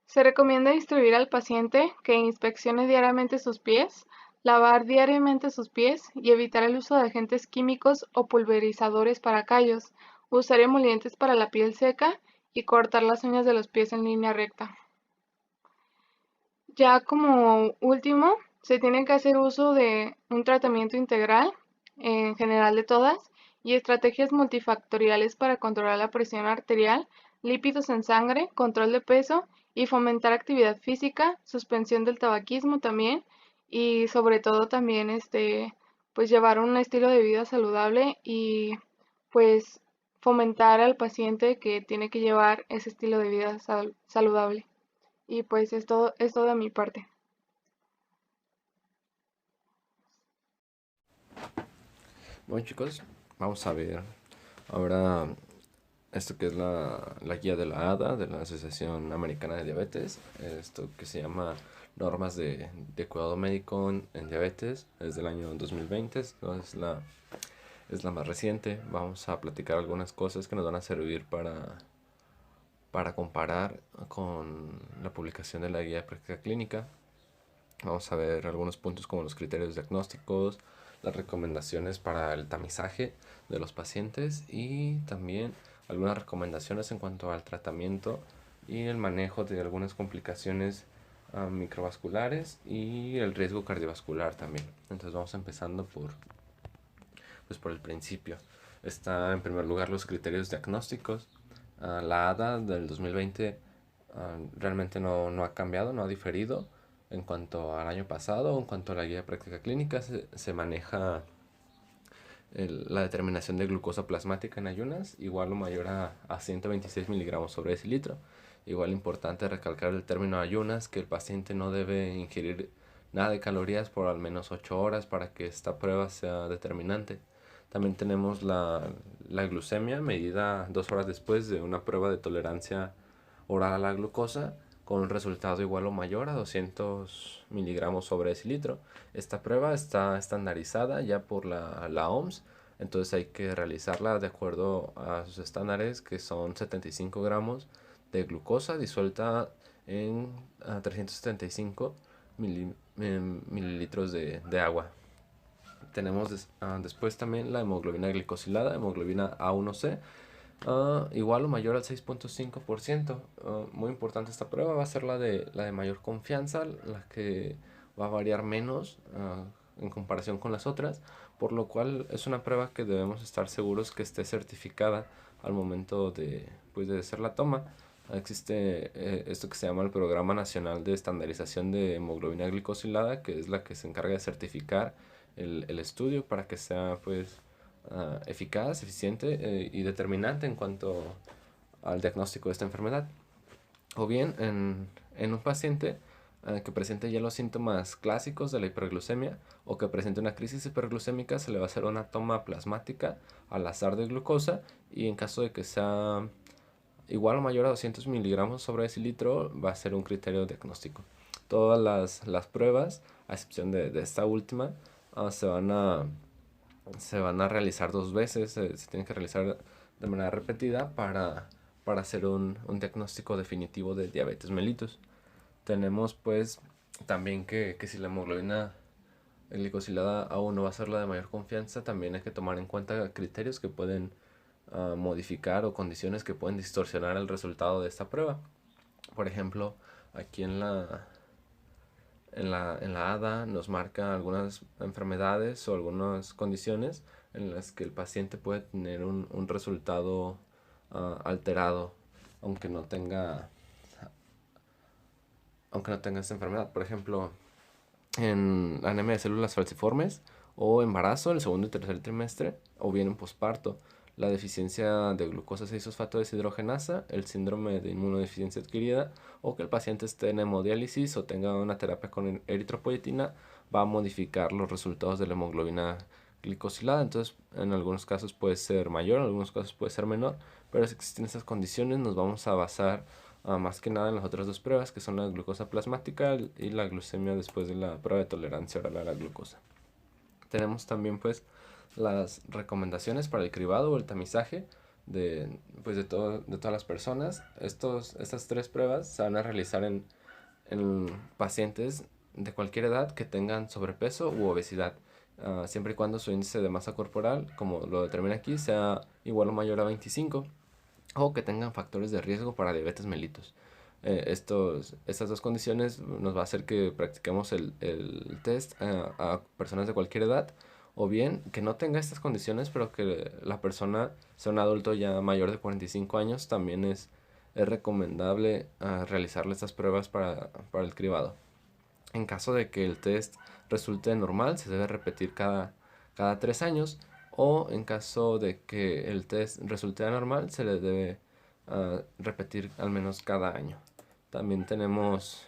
Se recomienda instruir al paciente que inspeccione diariamente sus pies, lavar diariamente sus pies y evitar el uso de agentes químicos o pulverizadores para callos, usar emolientes para la piel seca y cortar las uñas de los pies en línea recta. Ya como último, se tiene que hacer uso de un tratamiento integral, en general de todas, y estrategias multifactoriales para controlar la presión arterial, lípidos en sangre, control de peso y fomentar actividad física, suspensión del tabaquismo también, y sobre todo también pues llevar un estilo de vida saludable y pues fomentar al paciente que tiene que llevar ese estilo de vida saludable. Y pues es todo de mi parte. Bueno chicos, vamos a ver ahora esto que es la guía de la ADA, de la Asociación Americana de Diabetes, esto que se llama Normas de Cuidado Médico en Diabetes, es del año 2020, ¿no? Es la más reciente. Vamos a platicar algunas cosas que nos van a servir para comparar con la publicación de la guía de práctica clínica. Vamos a ver algunos puntos como los criterios diagnósticos, las recomendaciones para el tamizaje de los pacientes y también algunas recomendaciones en cuanto al tratamiento y el manejo de algunas complicaciones microvasculares y el riesgo cardiovascular también. Entonces vamos empezando por el principio. Está en primer lugar los criterios diagnósticos. La ADA del 2020 realmente no ha cambiado, no ha diferido en cuanto al año pasado. En cuanto a la guía de práctica clínica, se maneja la determinación de glucosa plasmática en ayunas igual o mayor a 126 miligramos sobre decilitro. Igual importante recalcar el término ayunas, que el paciente no debe ingerir nada de calorías por al menos 8 horas para que esta prueba sea determinante. También tenemos la glucemia, medida 2 horas después de una prueba de tolerancia oral a la glucosa, con un resultado igual o mayor a 200 miligramos sobre decilitro. Esta prueba está estandarizada ya por la OMS, entonces hay que realizarla de acuerdo a sus estándares, que son 75 gramos de glucosa disuelta en 375 mililitros de agua. Tenemos después también la hemoglobina glicosilada, hemoglobina A1C, igual o mayor al 6.5%. Muy importante esta prueba, va a ser la de mayor confianza, la que va a variar menos en comparación con las otras, por lo cual es una prueba que debemos estar seguros que esté certificada al momento de hacer la toma. Existe esto que se llama el Programa Nacional de Estandarización de Hemoglobina Glicosilada, que es la que se encarga de certificar el estudio para que sea eficaz, eficiente y determinante en cuanto al diagnóstico de esta enfermedad. O bien en un paciente que presente ya los síntomas clásicos de la hiperglucemia o que presente una crisis hiperglucémica, se le va a hacer una toma plasmática al azar de glucosa, y en caso de que sea igual o mayor a 200 miligramos sobre decilitro va a ser un criterio diagnóstico. Todas las pruebas, a excepción de esta última, se van a realizar 2 veces, se tienen que realizar de manera repetida para hacer un diagnóstico definitivo de diabetes mellitus. Tenemos pues también que si la hemoglobina glicosilada aún no va a ser la de mayor confianza, también hay que tomar en cuenta criterios que pueden modificar o condiciones que pueden distorsionar el resultado de esta prueba. Por ejemplo, aquí en la ADA nos marca algunas enfermedades o algunas condiciones en las que el paciente puede tener un resultado alterado, aunque no tenga esta enfermedad. Por ejemplo, en anemia de células falciformes o embarazo, el segundo y tercer trimestre, o bien en posparto, la deficiencia de glucosa 6-fosfato deshidrogenasa, el síndrome de inmunodeficiencia adquirida, o que el paciente esté en hemodiálisis o tenga una terapia con eritropoyetina, va a modificar los resultados de la hemoglobina glicosilada. Entonces, en algunos casos puede ser mayor, en algunos casos puede ser menor, pero si existen estas condiciones, nos vamos a basar más que nada en las otras dos pruebas, que son la glucosa plasmática y la glucemia después de la prueba de tolerancia oral a la glucosa. Tenemos también pues las recomendaciones para el cribado o el tamizaje de todas las personas. Estas 3 pruebas se van a realizar en pacientes de cualquier edad que tengan sobrepeso u obesidad, siempre y cuando su índice de masa corporal, como lo determina aquí, sea igual o mayor a 25, o que tengan factores de riesgo para diabetes mellitus. Estas dos condiciones nos va a hacer que practiquemos el test a personas de cualquier edad, o bien que no tenga estas condiciones, pero que la persona sea un adulto ya mayor de 45 años, también es recomendable realizarle estas pruebas para el cribado. En caso de que el test resulte normal, se debe repetir cada 3 años, o en caso de que el test resulte anormal, se le debe repetir al menos cada año. También tenemos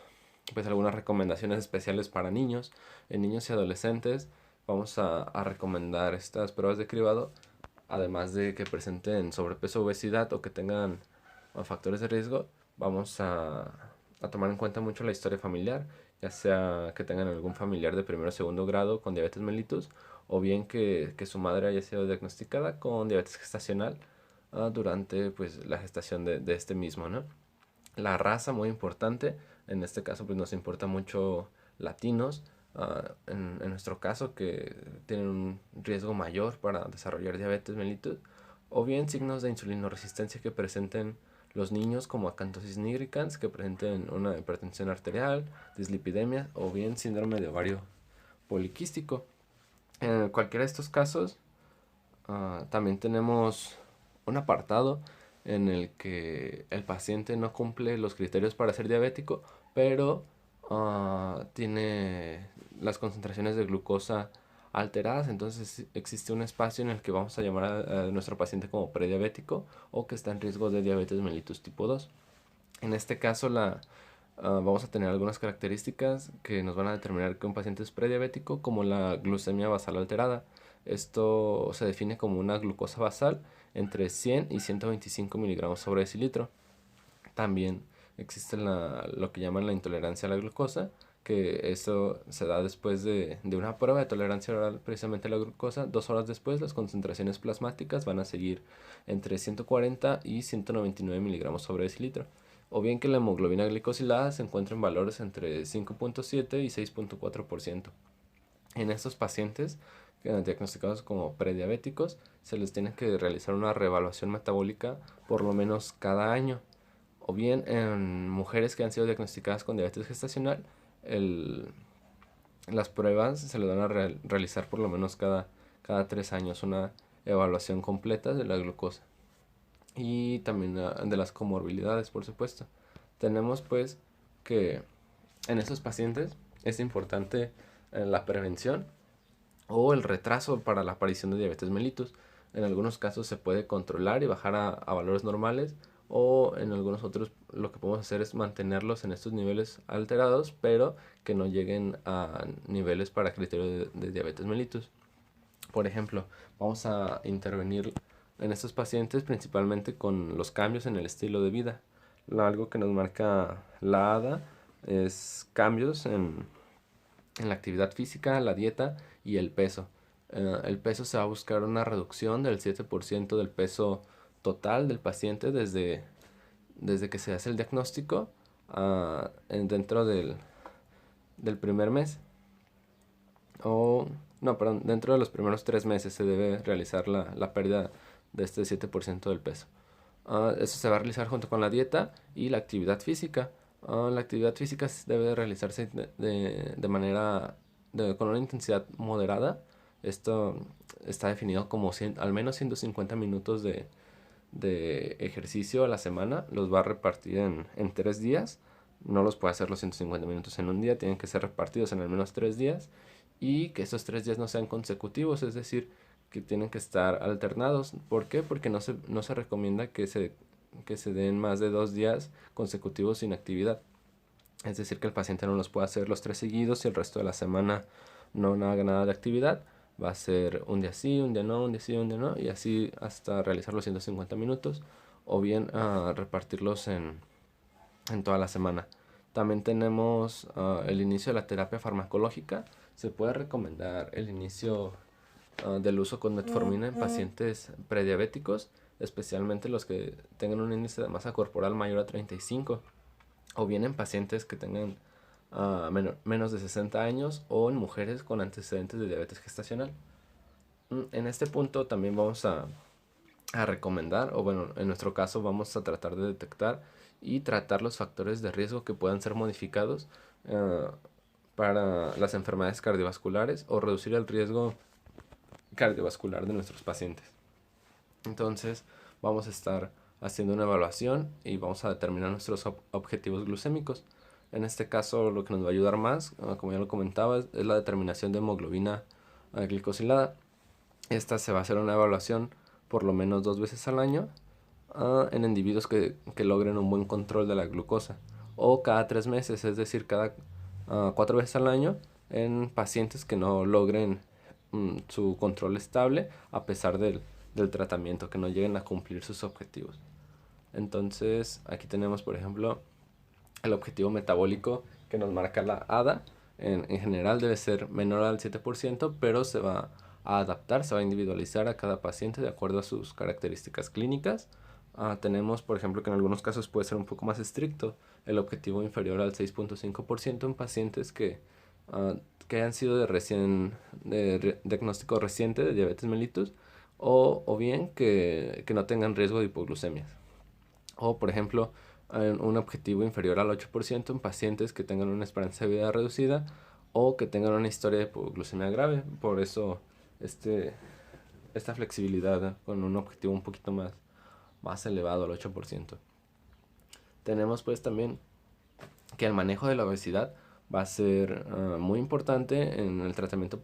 pues algunas recomendaciones especiales para niños. En niños y adolescentes vamos a recomendar estas pruebas de cribado, además de que presenten sobrepeso o obesidad o que tengan factores de riesgo. Vamos a tomar en cuenta mucho la historia familiar, ya sea que tengan algún familiar de primero o segundo grado con diabetes mellitus, o bien que su madre haya sido diagnosticada con diabetes gestacional durante pues la gestación de este mismo, ¿no? La raza, muy importante. En este caso pues nos importa mucho latinos, en nuestro caso, que tienen un riesgo mayor para desarrollar diabetes mellitus, o bien signos de insulinoresistencia que presenten los niños como acantosis nigricans que presenten una hipertensión arterial, dislipidemia o bien síndrome de ovario poliquístico. En cualquiera de estos casos, también tenemos un apartado en el que el paciente no cumple los criterios para ser diabético, pero tiene las concentraciones de glucosa alteradas, entonces existe un espacio en el que vamos a llamar a nuestro paciente como prediabético o que está en riesgo de diabetes mellitus tipo 2. En este caso vamos a tener algunas características que nos van a determinar que un paciente es prediabético, como la glucemia basal alterada. Esto se define como una glucosa basal entre 100 y 125 miligramos sobre decilitro. También existe lo que llaman la intolerancia a la glucosa, que eso se da después de una prueba de tolerancia oral precisamente a la glucosa. 2 horas después las concentraciones plasmáticas van a seguir entre 140 y 199 miligramos sobre decilitro. O bien que la hemoglobina glicosilada se encuentra en valores entre 5.7 y 6.4%. En estos pacientes diagnosticados como prediabéticos se les tiene que realizar una reevaluación metabólica por lo menos cada año. O bien en mujeres que han sido diagnosticadas con diabetes gestacional, las pruebas se les van a realizar por lo menos cada 3 años, una evaluación completa de la glucosa y también de las comorbilidades, por supuesto. Tenemos pues que en estos pacientes es importante la prevención o el retraso para la aparición de diabetes mellitus. En algunos casos se puede controlar y bajar a valores normales, o en algunos otros lo que podemos hacer es mantenerlos en estos niveles alterados, pero que no lleguen a niveles para criterio de diabetes mellitus. Por ejemplo, vamos a intervenir en estos pacientes principalmente con los cambios en el estilo de vida. Algo que nos marca la ADA es cambios en la actividad física, la dieta y el peso. El peso se va a buscar una reducción del 7% del peso total del paciente desde que se hace el diagnóstico dentro del primer mes. O, no, perdón, dentro de los primeros 3 meses se debe realizar la pérdida de este 7% del peso. Eso se va a realizar junto con la dieta y la actividad física. La actividad física debe realizarse de manera con una intensidad moderada. Esto está definido como al menos 150 minutos de ejercicio a la semana. Los va a repartir en 3 días. No los puede hacer los 150 minutos en un día, tienen que ser repartidos en al menos 3 días. Y que esos 3 días no sean consecutivos, es decir, que tienen que estar alternados. ¿Por qué? Porque no se recomienda que se den más de 2 días consecutivos sin actividad. Es decir, que el paciente no los pueda hacer los 3 seguidos y el resto de la semana no haga nada de actividad. Va a ser un día sí, un día no, un día sí, un día no, y así hasta realizar los 150 minutos, o bien repartirlos en toda la semana. También tenemos el inicio de la terapia farmacológica. Se puede recomendar el inicio del uso con metformina en pacientes prediabéticos, especialmente los que tengan un índice de masa corporal mayor a 35, o bien en pacientes que tengan menos de 60 años, o en mujeres con antecedentes de diabetes gestacional. En este punto también vamos a recomendar, o bueno, en nuestro caso vamos a tratar de detectar y tratar los factores de riesgo que puedan ser modificados para las enfermedades cardiovasculares o reducir el riesgo cardiovascular de nuestros pacientes. Entonces vamos a estar haciendo una evaluación y vamos a determinar nuestros objetivos glucémicos. En este caso lo que nos va a ayudar más, como ya lo comentaba, es la determinación de hemoglobina glicosilada. Esta se va a hacer una evaluación por lo menos 2 veces al año en individuos que logren un buen control de la glucosa, o cada 3 meses, es decir, cada 4 veces al año en pacientes que no logren su control estable a pesar del tratamiento, que no lleguen a cumplir sus objetivos. Entonces aquí tenemos, por ejemplo, el objetivo metabólico que nos marca la ADA. En general debe ser menor al 7%, pero se va a adaptar, se va a individualizar a cada paciente de acuerdo a sus características clínicas. Tenemos, por ejemplo, que en algunos casos puede ser un poco más estricto, el objetivo inferior al 6.5% en pacientes que han sido de diagnóstico reciente de diabetes mellitus, o bien que no tengan riesgo de hipoglucemias. O, por ejemplo, un objetivo inferior al 8% en pacientes que tengan una esperanza de vida reducida o que tengan una historia de hipoglucemia grave. Por eso, esta flexibilidad con un objetivo un poquito más elevado al 8%. Tenemos pues también que el manejo de la obesidad va a ser muy importante en el tratamiento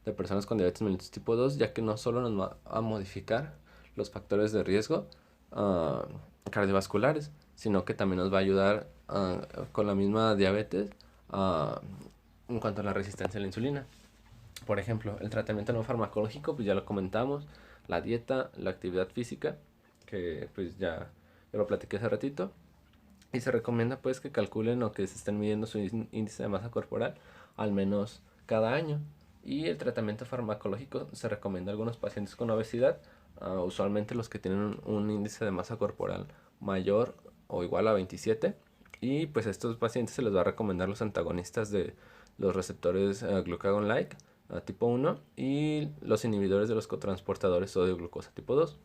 de personas con diabetes mellitus tipo 2, ya que no solo nos va a modificar los factores de riesgo cardiovasculares, sino que también nos va a ayudar con la misma diabetes en cuanto a la resistencia a la insulina. Por ejemplo, el tratamiento no farmacológico, pues ya lo comentamos, la dieta, la actividad física, que pues ya lo platiqué hace ratito, y se recomienda pues que calculen o que se estén midiendo su índice de masa corporal al menos cada año. Y el tratamiento farmacológico se recomienda a algunos pacientes con obesidad, usualmente los que tienen un índice de masa corporal mayor o igual a 27. Y pues a estos pacientes se les va a recomendar los antagonistas de los receptores glucagon-like tipo 1 y los inhibidores de los cotransportadores sodio-glucosa tipo 2.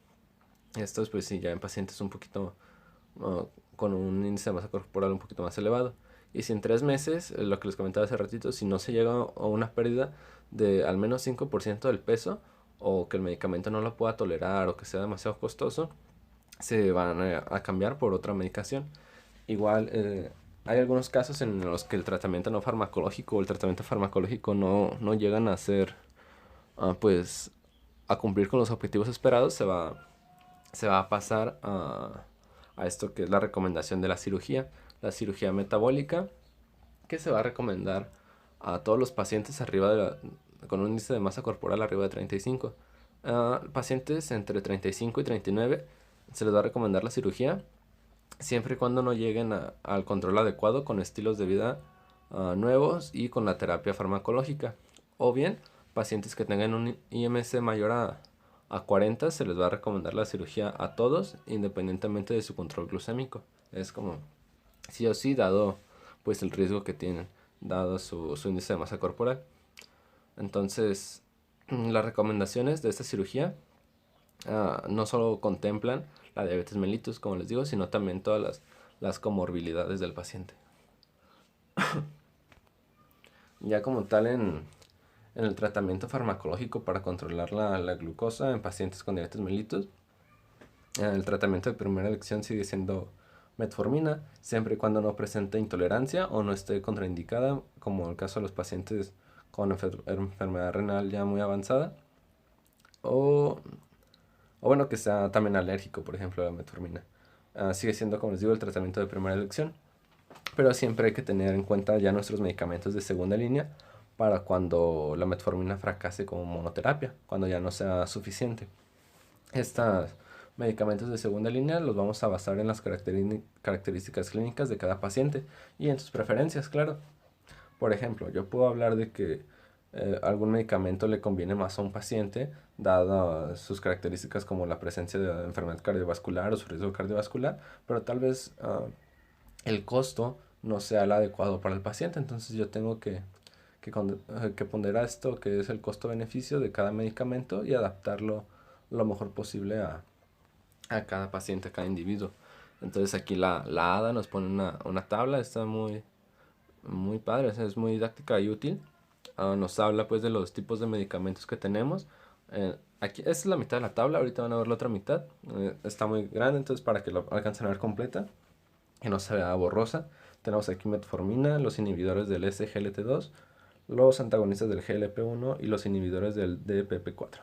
Estos pues sí, ya en pacientes un poquito con un índice de masa corporal un poquito más elevado. Y si en 3 meses, lo que les comentaba hace ratito, si no se llega a una pérdida de al menos 5% del peso, o que el medicamento no lo pueda tolerar o que sea demasiado costoso, se van a cambiar por otra medicación. Igual hay algunos casos en los que el tratamiento no farmacológico o el tratamiento farmacológico no llegan a ser, pues, a cumplir con los objetivos esperados. Se va a pasar a esto que es la recomendación de la cirugía metabólica, que se va a recomendar a todos los pacientes con un índice de masa corporal arriba de 35. Pacientes entre 35 y 39 se les va a recomendar la cirugía, siempre y cuando no lleguen al control adecuado con estilos de vida nuevos y con la terapia farmacológica. O bien, pacientes que tengan un IMC mayor a 40 se les va a recomendar la cirugía a todos, independientemente de su control glucémico. Es como sí o sí, dado pues el riesgo que tienen, dado su índice de masa corporal. Entonces, las recomendaciones de esta cirugía no solo contemplan la diabetes mellitus, como les digo, sino también todas las comorbilidades del paciente. Ya como tal en el tratamiento farmacológico para controlar la glucosa en pacientes con diabetes mellitus, el tratamiento de primera elección sigue siendo metformina, siempre y cuando no presente intolerancia o no esté contraindicada, como el caso de los pacientes con enfermedad renal ya muy avanzada, o bueno, que sea también alérgico, por ejemplo, a la metformina. Sigue siendo, como les digo, el tratamiento de primera elección, pero siempre hay que tener en cuenta ya nuestros medicamentos de segunda línea para cuando la metformina fracase como monoterapia, cuando ya no sea suficiente. Estos medicamentos de segunda línea los vamos a basar en las características clínicas de cada paciente y en sus preferencias, claro. Por ejemplo, yo puedo hablar de que algún medicamento le conviene más a un paciente, dadas sus características como la presencia de enfermedad cardiovascular o su riesgo cardiovascular, pero tal vez el costo no sea el adecuado para el paciente. Entonces yo tengo que ponderar esto, que es el costo-beneficio de cada medicamento, y adaptarlo lo mejor posible a cada paciente, a cada individuo. Entonces aquí la ADA nos pone una tabla, está muy padre, es muy didáctica y útil. Nos habla pues de los tipos de medicamentos que tenemos. Aquí, esta es la mitad de la tabla, ahorita van a ver la otra mitad. Está muy grande, entonces para que lo alcancen a ver completa, que no se vea borrosa. Tenemos aquí metformina, los inhibidores del SGLT2, los antagonistas del GLP-1 y los inhibidores del DPP-4.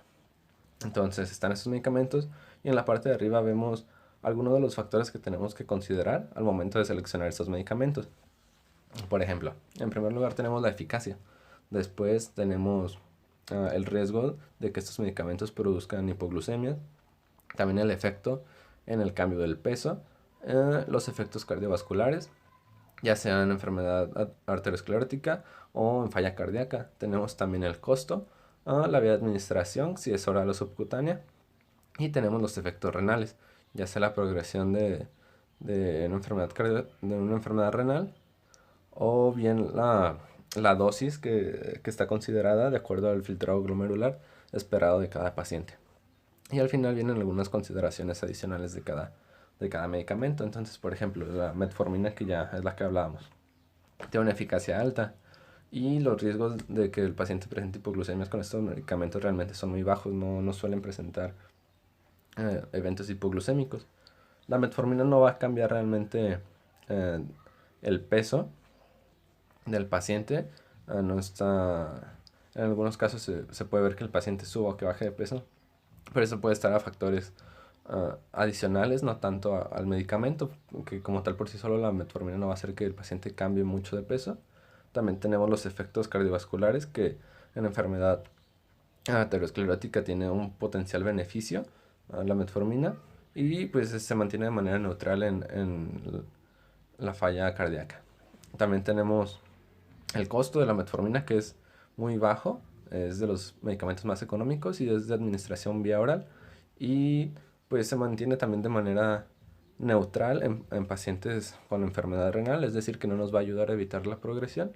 Entonces están estos medicamentos y en la parte de arriba vemos algunos de los factores que tenemos que considerar al momento de seleccionar estos medicamentos. Por ejemplo, en primer lugar tenemos la eficacia. Después tenemos el riesgo de que estos medicamentos produzcan hipoglucemia. También el efecto en el cambio del peso. Los efectos cardiovasculares, ya sea en enfermedad arteriosclerótica o en falla cardíaca. Tenemos también el costo, la vía de administración, si es oral o subcutánea. Y tenemos los efectos renales, ya sea la progresión de una enfermedad renal, o bien la dosis que está considerada de acuerdo al filtrado glomerular esperado de cada paciente. Y al final vienen algunas consideraciones adicionales de cada de cada medicamento. Entonces, por ejemplo, la metformina, que ya es la que hablábamos, tiene una eficacia alta y los riesgos de que el paciente presente hipoglucemias con estos medicamentos realmente son muy bajos, no suelen presentar eventos hipoglucémicos. La metformina no va a cambiar realmente eh, el peso del paciente. No está, en algunos casos se puede ver que el paciente suba o que baje de peso, pero eso puede estar a factores adicionales, no tanto al medicamento, que como tal por sí solo la metformina no va a hacer que el paciente cambie mucho de peso. También tenemos los efectos cardiovasculares, que en la enfermedad aterosclerótica tiene un potencial beneficio la metformina, y pues se mantiene de manera neutral en la falla cardíaca. También tenemos el costo de la metformina, que es muy bajo, es de los medicamentos más económicos y es de administración vía oral, y pues se mantiene también de manera neutral en pacientes con enfermedad renal, es decir, que no nos va a ayudar a evitar la progresión,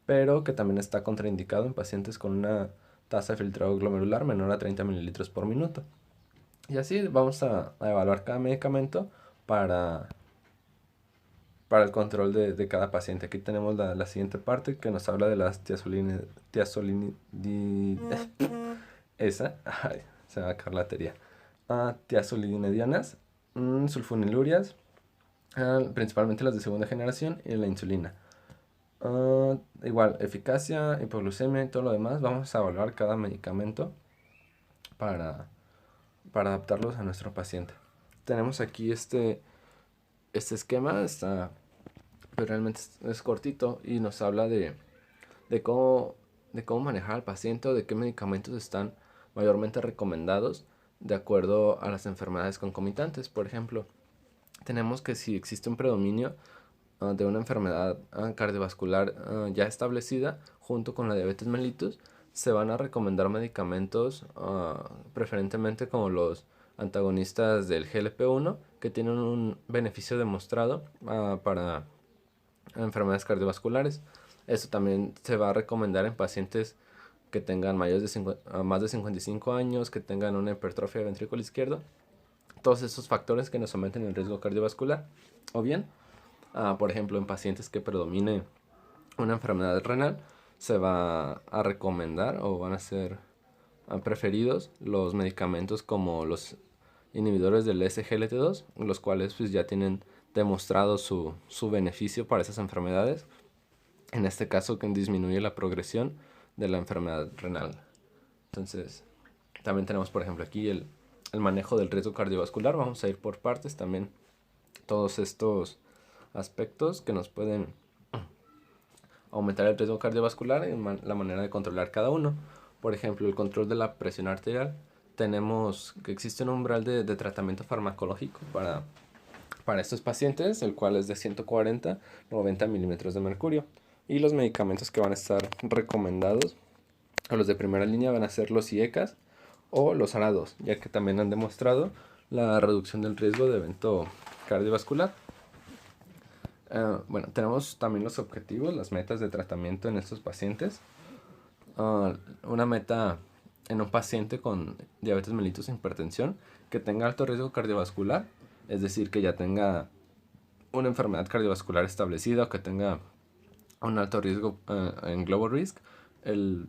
pero que también está contraindicado en pacientes con una tasa de filtrado glomerular menor a 30 mililitros por minuto. Y así vamos a evaluar cada medicamento para, para el control de cada paciente. Aquí tenemos la siguiente parte, que nos habla de las esa, ay, se me va a acabar la batería. Tiazolinedianas, sulfonilurias, principalmente las de segunda generación, y la insulina. Igual, eficacia, hipoglucemia y todo lo demás. Vamos a evaluar cada medicamento para, para adaptarlos a nuestro paciente. Tenemos aquí este esquema, pero realmente es cortito y nos habla de cómo, de cómo manejar al paciente o de qué medicamentos están mayormente recomendados de acuerdo a las enfermedades concomitantes. Por ejemplo, tenemos que si existe un predominio de una enfermedad cardiovascular ya establecida junto con la diabetes mellitus, se van a recomendar medicamentos preferentemente como los antagonistas del GLP-1, que tienen un beneficio demostrado para enfermedades cardiovasculares. Esto también se va a recomendar en pacientes que tengan más de 55 años, que tengan una hipertrofia del ventrículo izquierdo, todos esos factores que nos aumenten el riesgo cardiovascular. O bien, por ejemplo, en pacientes que predomine una enfermedad renal, se va a recomendar o van a ser preferidos los medicamentos como los inhibidores del SGLT2, los cuales pues ya tienen demostrado su beneficio para esas enfermedades. En este caso, que disminuye la progresión de la enfermedad renal. Entonces, también tenemos, por ejemplo, aquí el manejo del riesgo cardiovascular. Vamos a ir por partes también. Todos estos aspectos que nos pueden aumentar el riesgo cardiovascular y la manera de controlar cada uno. Por ejemplo, el control de la presión arterial. Tenemos que existe un umbral de tratamiento farmacológico para estos pacientes, el cual es de 140-90 milímetros de mercurio. Y los medicamentos que van a estar recomendados, o los de primera línea, van a ser los IECAS o los ARA2, ya que también han demostrado la reducción del riesgo de evento cardiovascular. Bueno, tenemos también los objetivos, las metas de tratamiento en estos pacientes. Una meta en un paciente con diabetes mellitus e hipertensión que tenga alto riesgo cardiovascular, es decir, que ya tenga una enfermedad cardiovascular establecida o que tenga un alto riesgo en Global Risk. El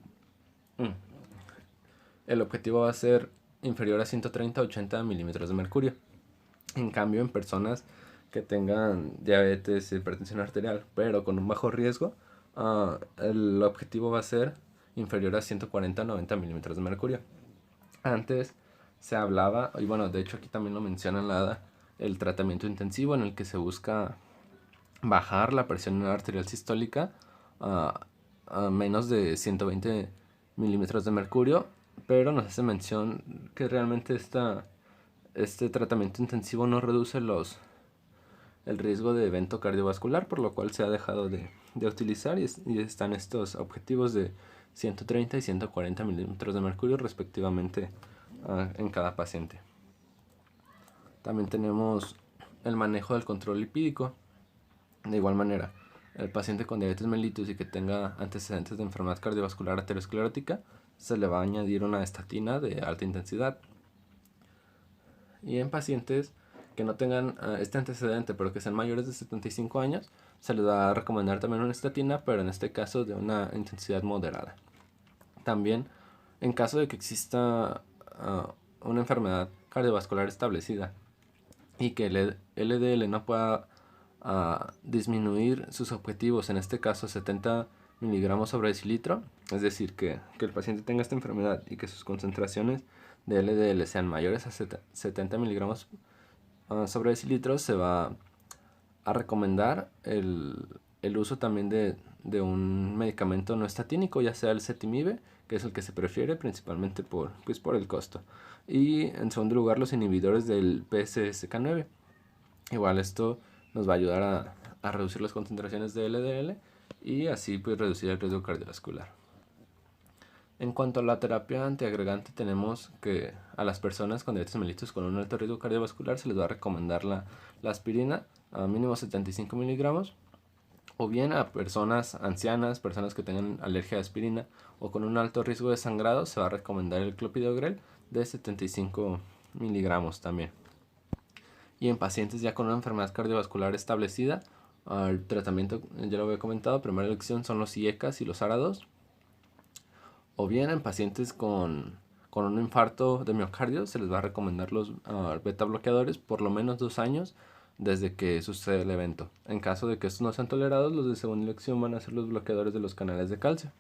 objetivo va a ser inferior a 130-80 milímetros de mercurio. En cambio, en personas que tengan diabetes e hipertensión arterial, pero con un bajo riesgo, el objetivo va a ser inferior a 140-90 milímetros de mercurio. Antes se hablaba, y bueno, de hecho aquí también lo menciona en la ADA, el tratamiento intensivo en el que se busca bajar la presión arterial sistólica a menos de 120 milímetros de mercurio, pero nos hace mención que realmente este tratamiento intensivo no reduce el riesgo de evento cardiovascular, por lo cual se ha dejado de utilizar, y están estos objetivos de 130 y 140 milímetros de mercurio respectivamente en cada paciente. También tenemos el manejo del control lipídico. De igual manera, el paciente con diabetes mellitus y que tenga antecedentes de enfermedad cardiovascular aterosclerótica, se le va a añadir una estatina de alta intensidad. Y en pacientes que no tengan este antecedente, pero que sean mayores de 75 años, se les va a recomendar también una estatina, pero en este caso de una intensidad moderada. También, en caso de que exista una enfermedad cardiovascular establecida y que el LDL no pueda disminuir sus objetivos, en este caso 70 miligramos sobre decilitro, es decir, que el paciente tenga esta enfermedad y que sus concentraciones de LDL sean mayores a 70 miligramos sobre decilitro, se va a recomendar el uso también de un medicamento no estatínico, ya sea el Cetimib, que es el que se prefiere principalmente por el costo. Y en segundo lugar, los inhibidores del PCSK9. Igual esto nos va a ayudar a reducir las concentraciones de LDL y así pues reducir el riesgo cardiovascular. En cuanto a la terapia antiagregante, tenemos que a las personas con diabetes mellitus con un alto riesgo cardiovascular se les va a recomendar la aspirina a mínimo 75 miligramos, o bien a personas ancianas, personas que tengan alergia a aspirina o con un alto riesgo de sangrado se va a recomendar el clopidogrel de 75 miligramos también. Y en pacientes ya con una enfermedad cardiovascular establecida, el tratamiento, ya lo había comentado, primera elección son los IECAS y los ARA2. O bien en pacientes con un infarto de miocardio se les va a recomendar los beta bloqueadores por lo menos 2 años desde que sucede el evento. En caso de que estos no sean tolerados, los de segunda elección van a ser los bloqueadores de los canales de calcio.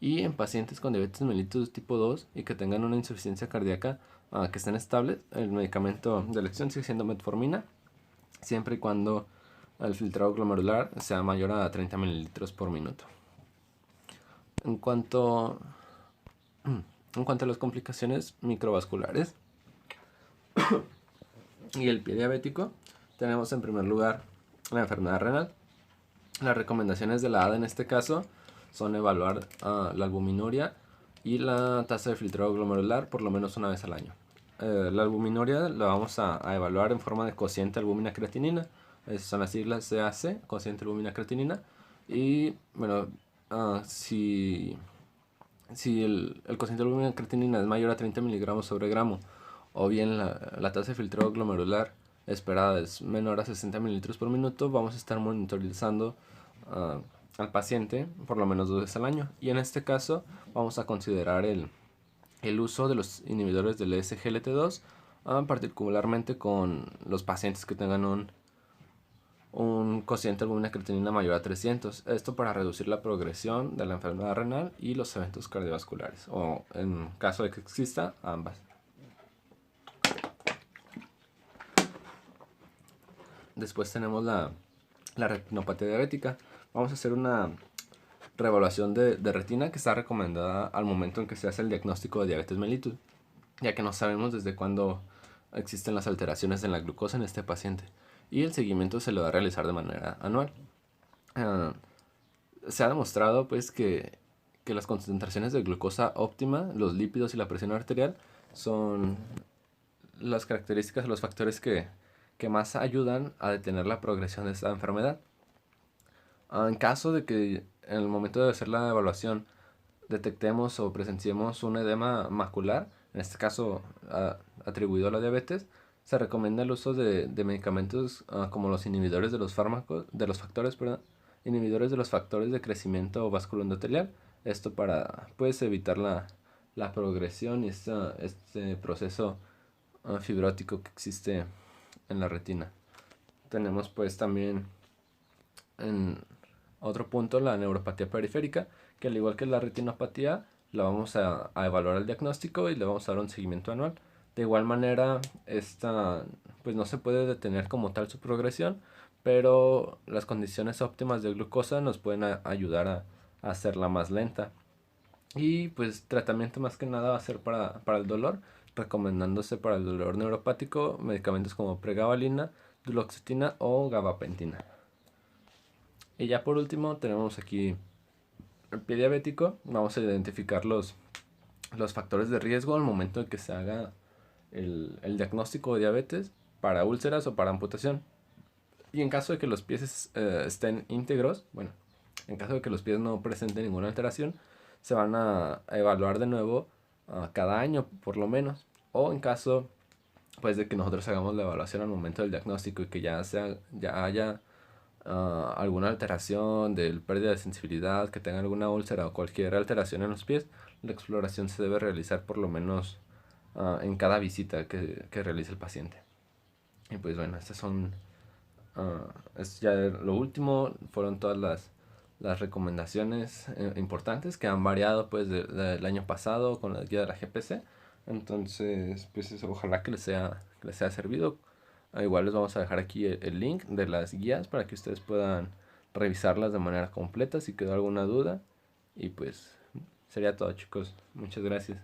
Y en pacientes con diabetes mellitus tipo 2 y que tengan una insuficiencia cardíaca que estén estables, el medicamento de elección sigue siendo metformina, siempre y cuando el filtrado glomerular sea mayor a 30 mililitros por minuto. En cuanto a las complicaciones microvasculares y el pie diabético, tenemos en primer lugar la enfermedad renal. Las recomendaciones de la ADA en este caso son evaluar la albuminuria y la tasa de filtrado glomerular por lo menos una vez al año. La albuminuria la vamos a evaluar en forma de cociente albúmina creatinina. Esas son las siglas CAC, cociente albúmina creatinina. Y bueno, si el cociente albúmina creatinina es mayor a 30 miligramos sobre gramo, o bien la tasa de filtrado glomerular esperada es menor a 60 mililitros por minuto, vamos a estar monitorizando al paciente por lo menos 2 veces al año. Y en este caso vamos a considerar el uso de los inhibidores del SGLT2, particularmente con los pacientes que tengan un cociente albúmina creatinina mayor a 300. Esto para reducir la progresión de la enfermedad renal y los eventos cardiovasculares, o en caso de que exista, ambas. Después tenemos la retinopatía diabética. Vamos a hacer una reevaluación de retina que está recomendada al momento en que se hace el diagnóstico de diabetes mellitus, ya que no sabemos desde cuándo existen las alteraciones en la glucosa en este paciente, y el seguimiento se lo va a realizar de manera anual. Se ha demostrado pues que las concentraciones de glucosa óptima, los lípidos y la presión arterial son las características, los factores que más ayudan a detener la progresión de esta enfermedad. En caso de que en el momento de hacer la evaluación detectemos o presenciemos un edema macular, en este caso atribuido a la diabetes, se recomienda el uso de medicamentos como los inhibidores de los inhibidores de los factores de crecimiento vasculoendotelial. Esto para pues evitar la progresión y este proceso fibrótico que existe en la retina. Tenemos pues también en otro punto la neuropatía periférica, que al igual que la retinopatía la vamos a evaluar el diagnóstico y le vamos a dar un seguimiento anual. De igual manera, esta pues no se puede detener como tal su progresión, pero las condiciones óptimas de glucosa nos pueden ayudar a hacerla más lenta. Y pues tratamiento más que nada va a ser para el dolor, recomendándose para el dolor neuropático medicamentos como pregabalina, duloxetina o gabapentina. Y ya por último tenemos aquí el pie diabético. Vamos a identificar los factores de riesgo al momento de que se haga el diagnóstico de diabetes para úlceras o para amputación. Y en caso de que los pies estén íntegros, bueno, en caso de que los pies no presenten ninguna alteración, se van a evaluar de nuevo cada año por lo menos. O en caso pues de que nosotros hagamos la evaluación al momento del diagnóstico y que ya haya alguna alteración del pérdida de sensibilidad, que tenga alguna úlcera o cualquier alteración en los pies, la exploración se debe realizar por lo menos en cada visita que realice el paciente. Y pues bueno, estas son, es ya lo último, fueron todas las recomendaciones importantes que han variado pues del año pasado con la guía de la GPC. Entonces, pues eso, ojalá que les haya servido. Igual les vamos a dejar aquí el link de las guías para que ustedes puedan revisarlas de manera completa si quedó alguna duda. Y pues sería todo, chicos. Muchas gracias.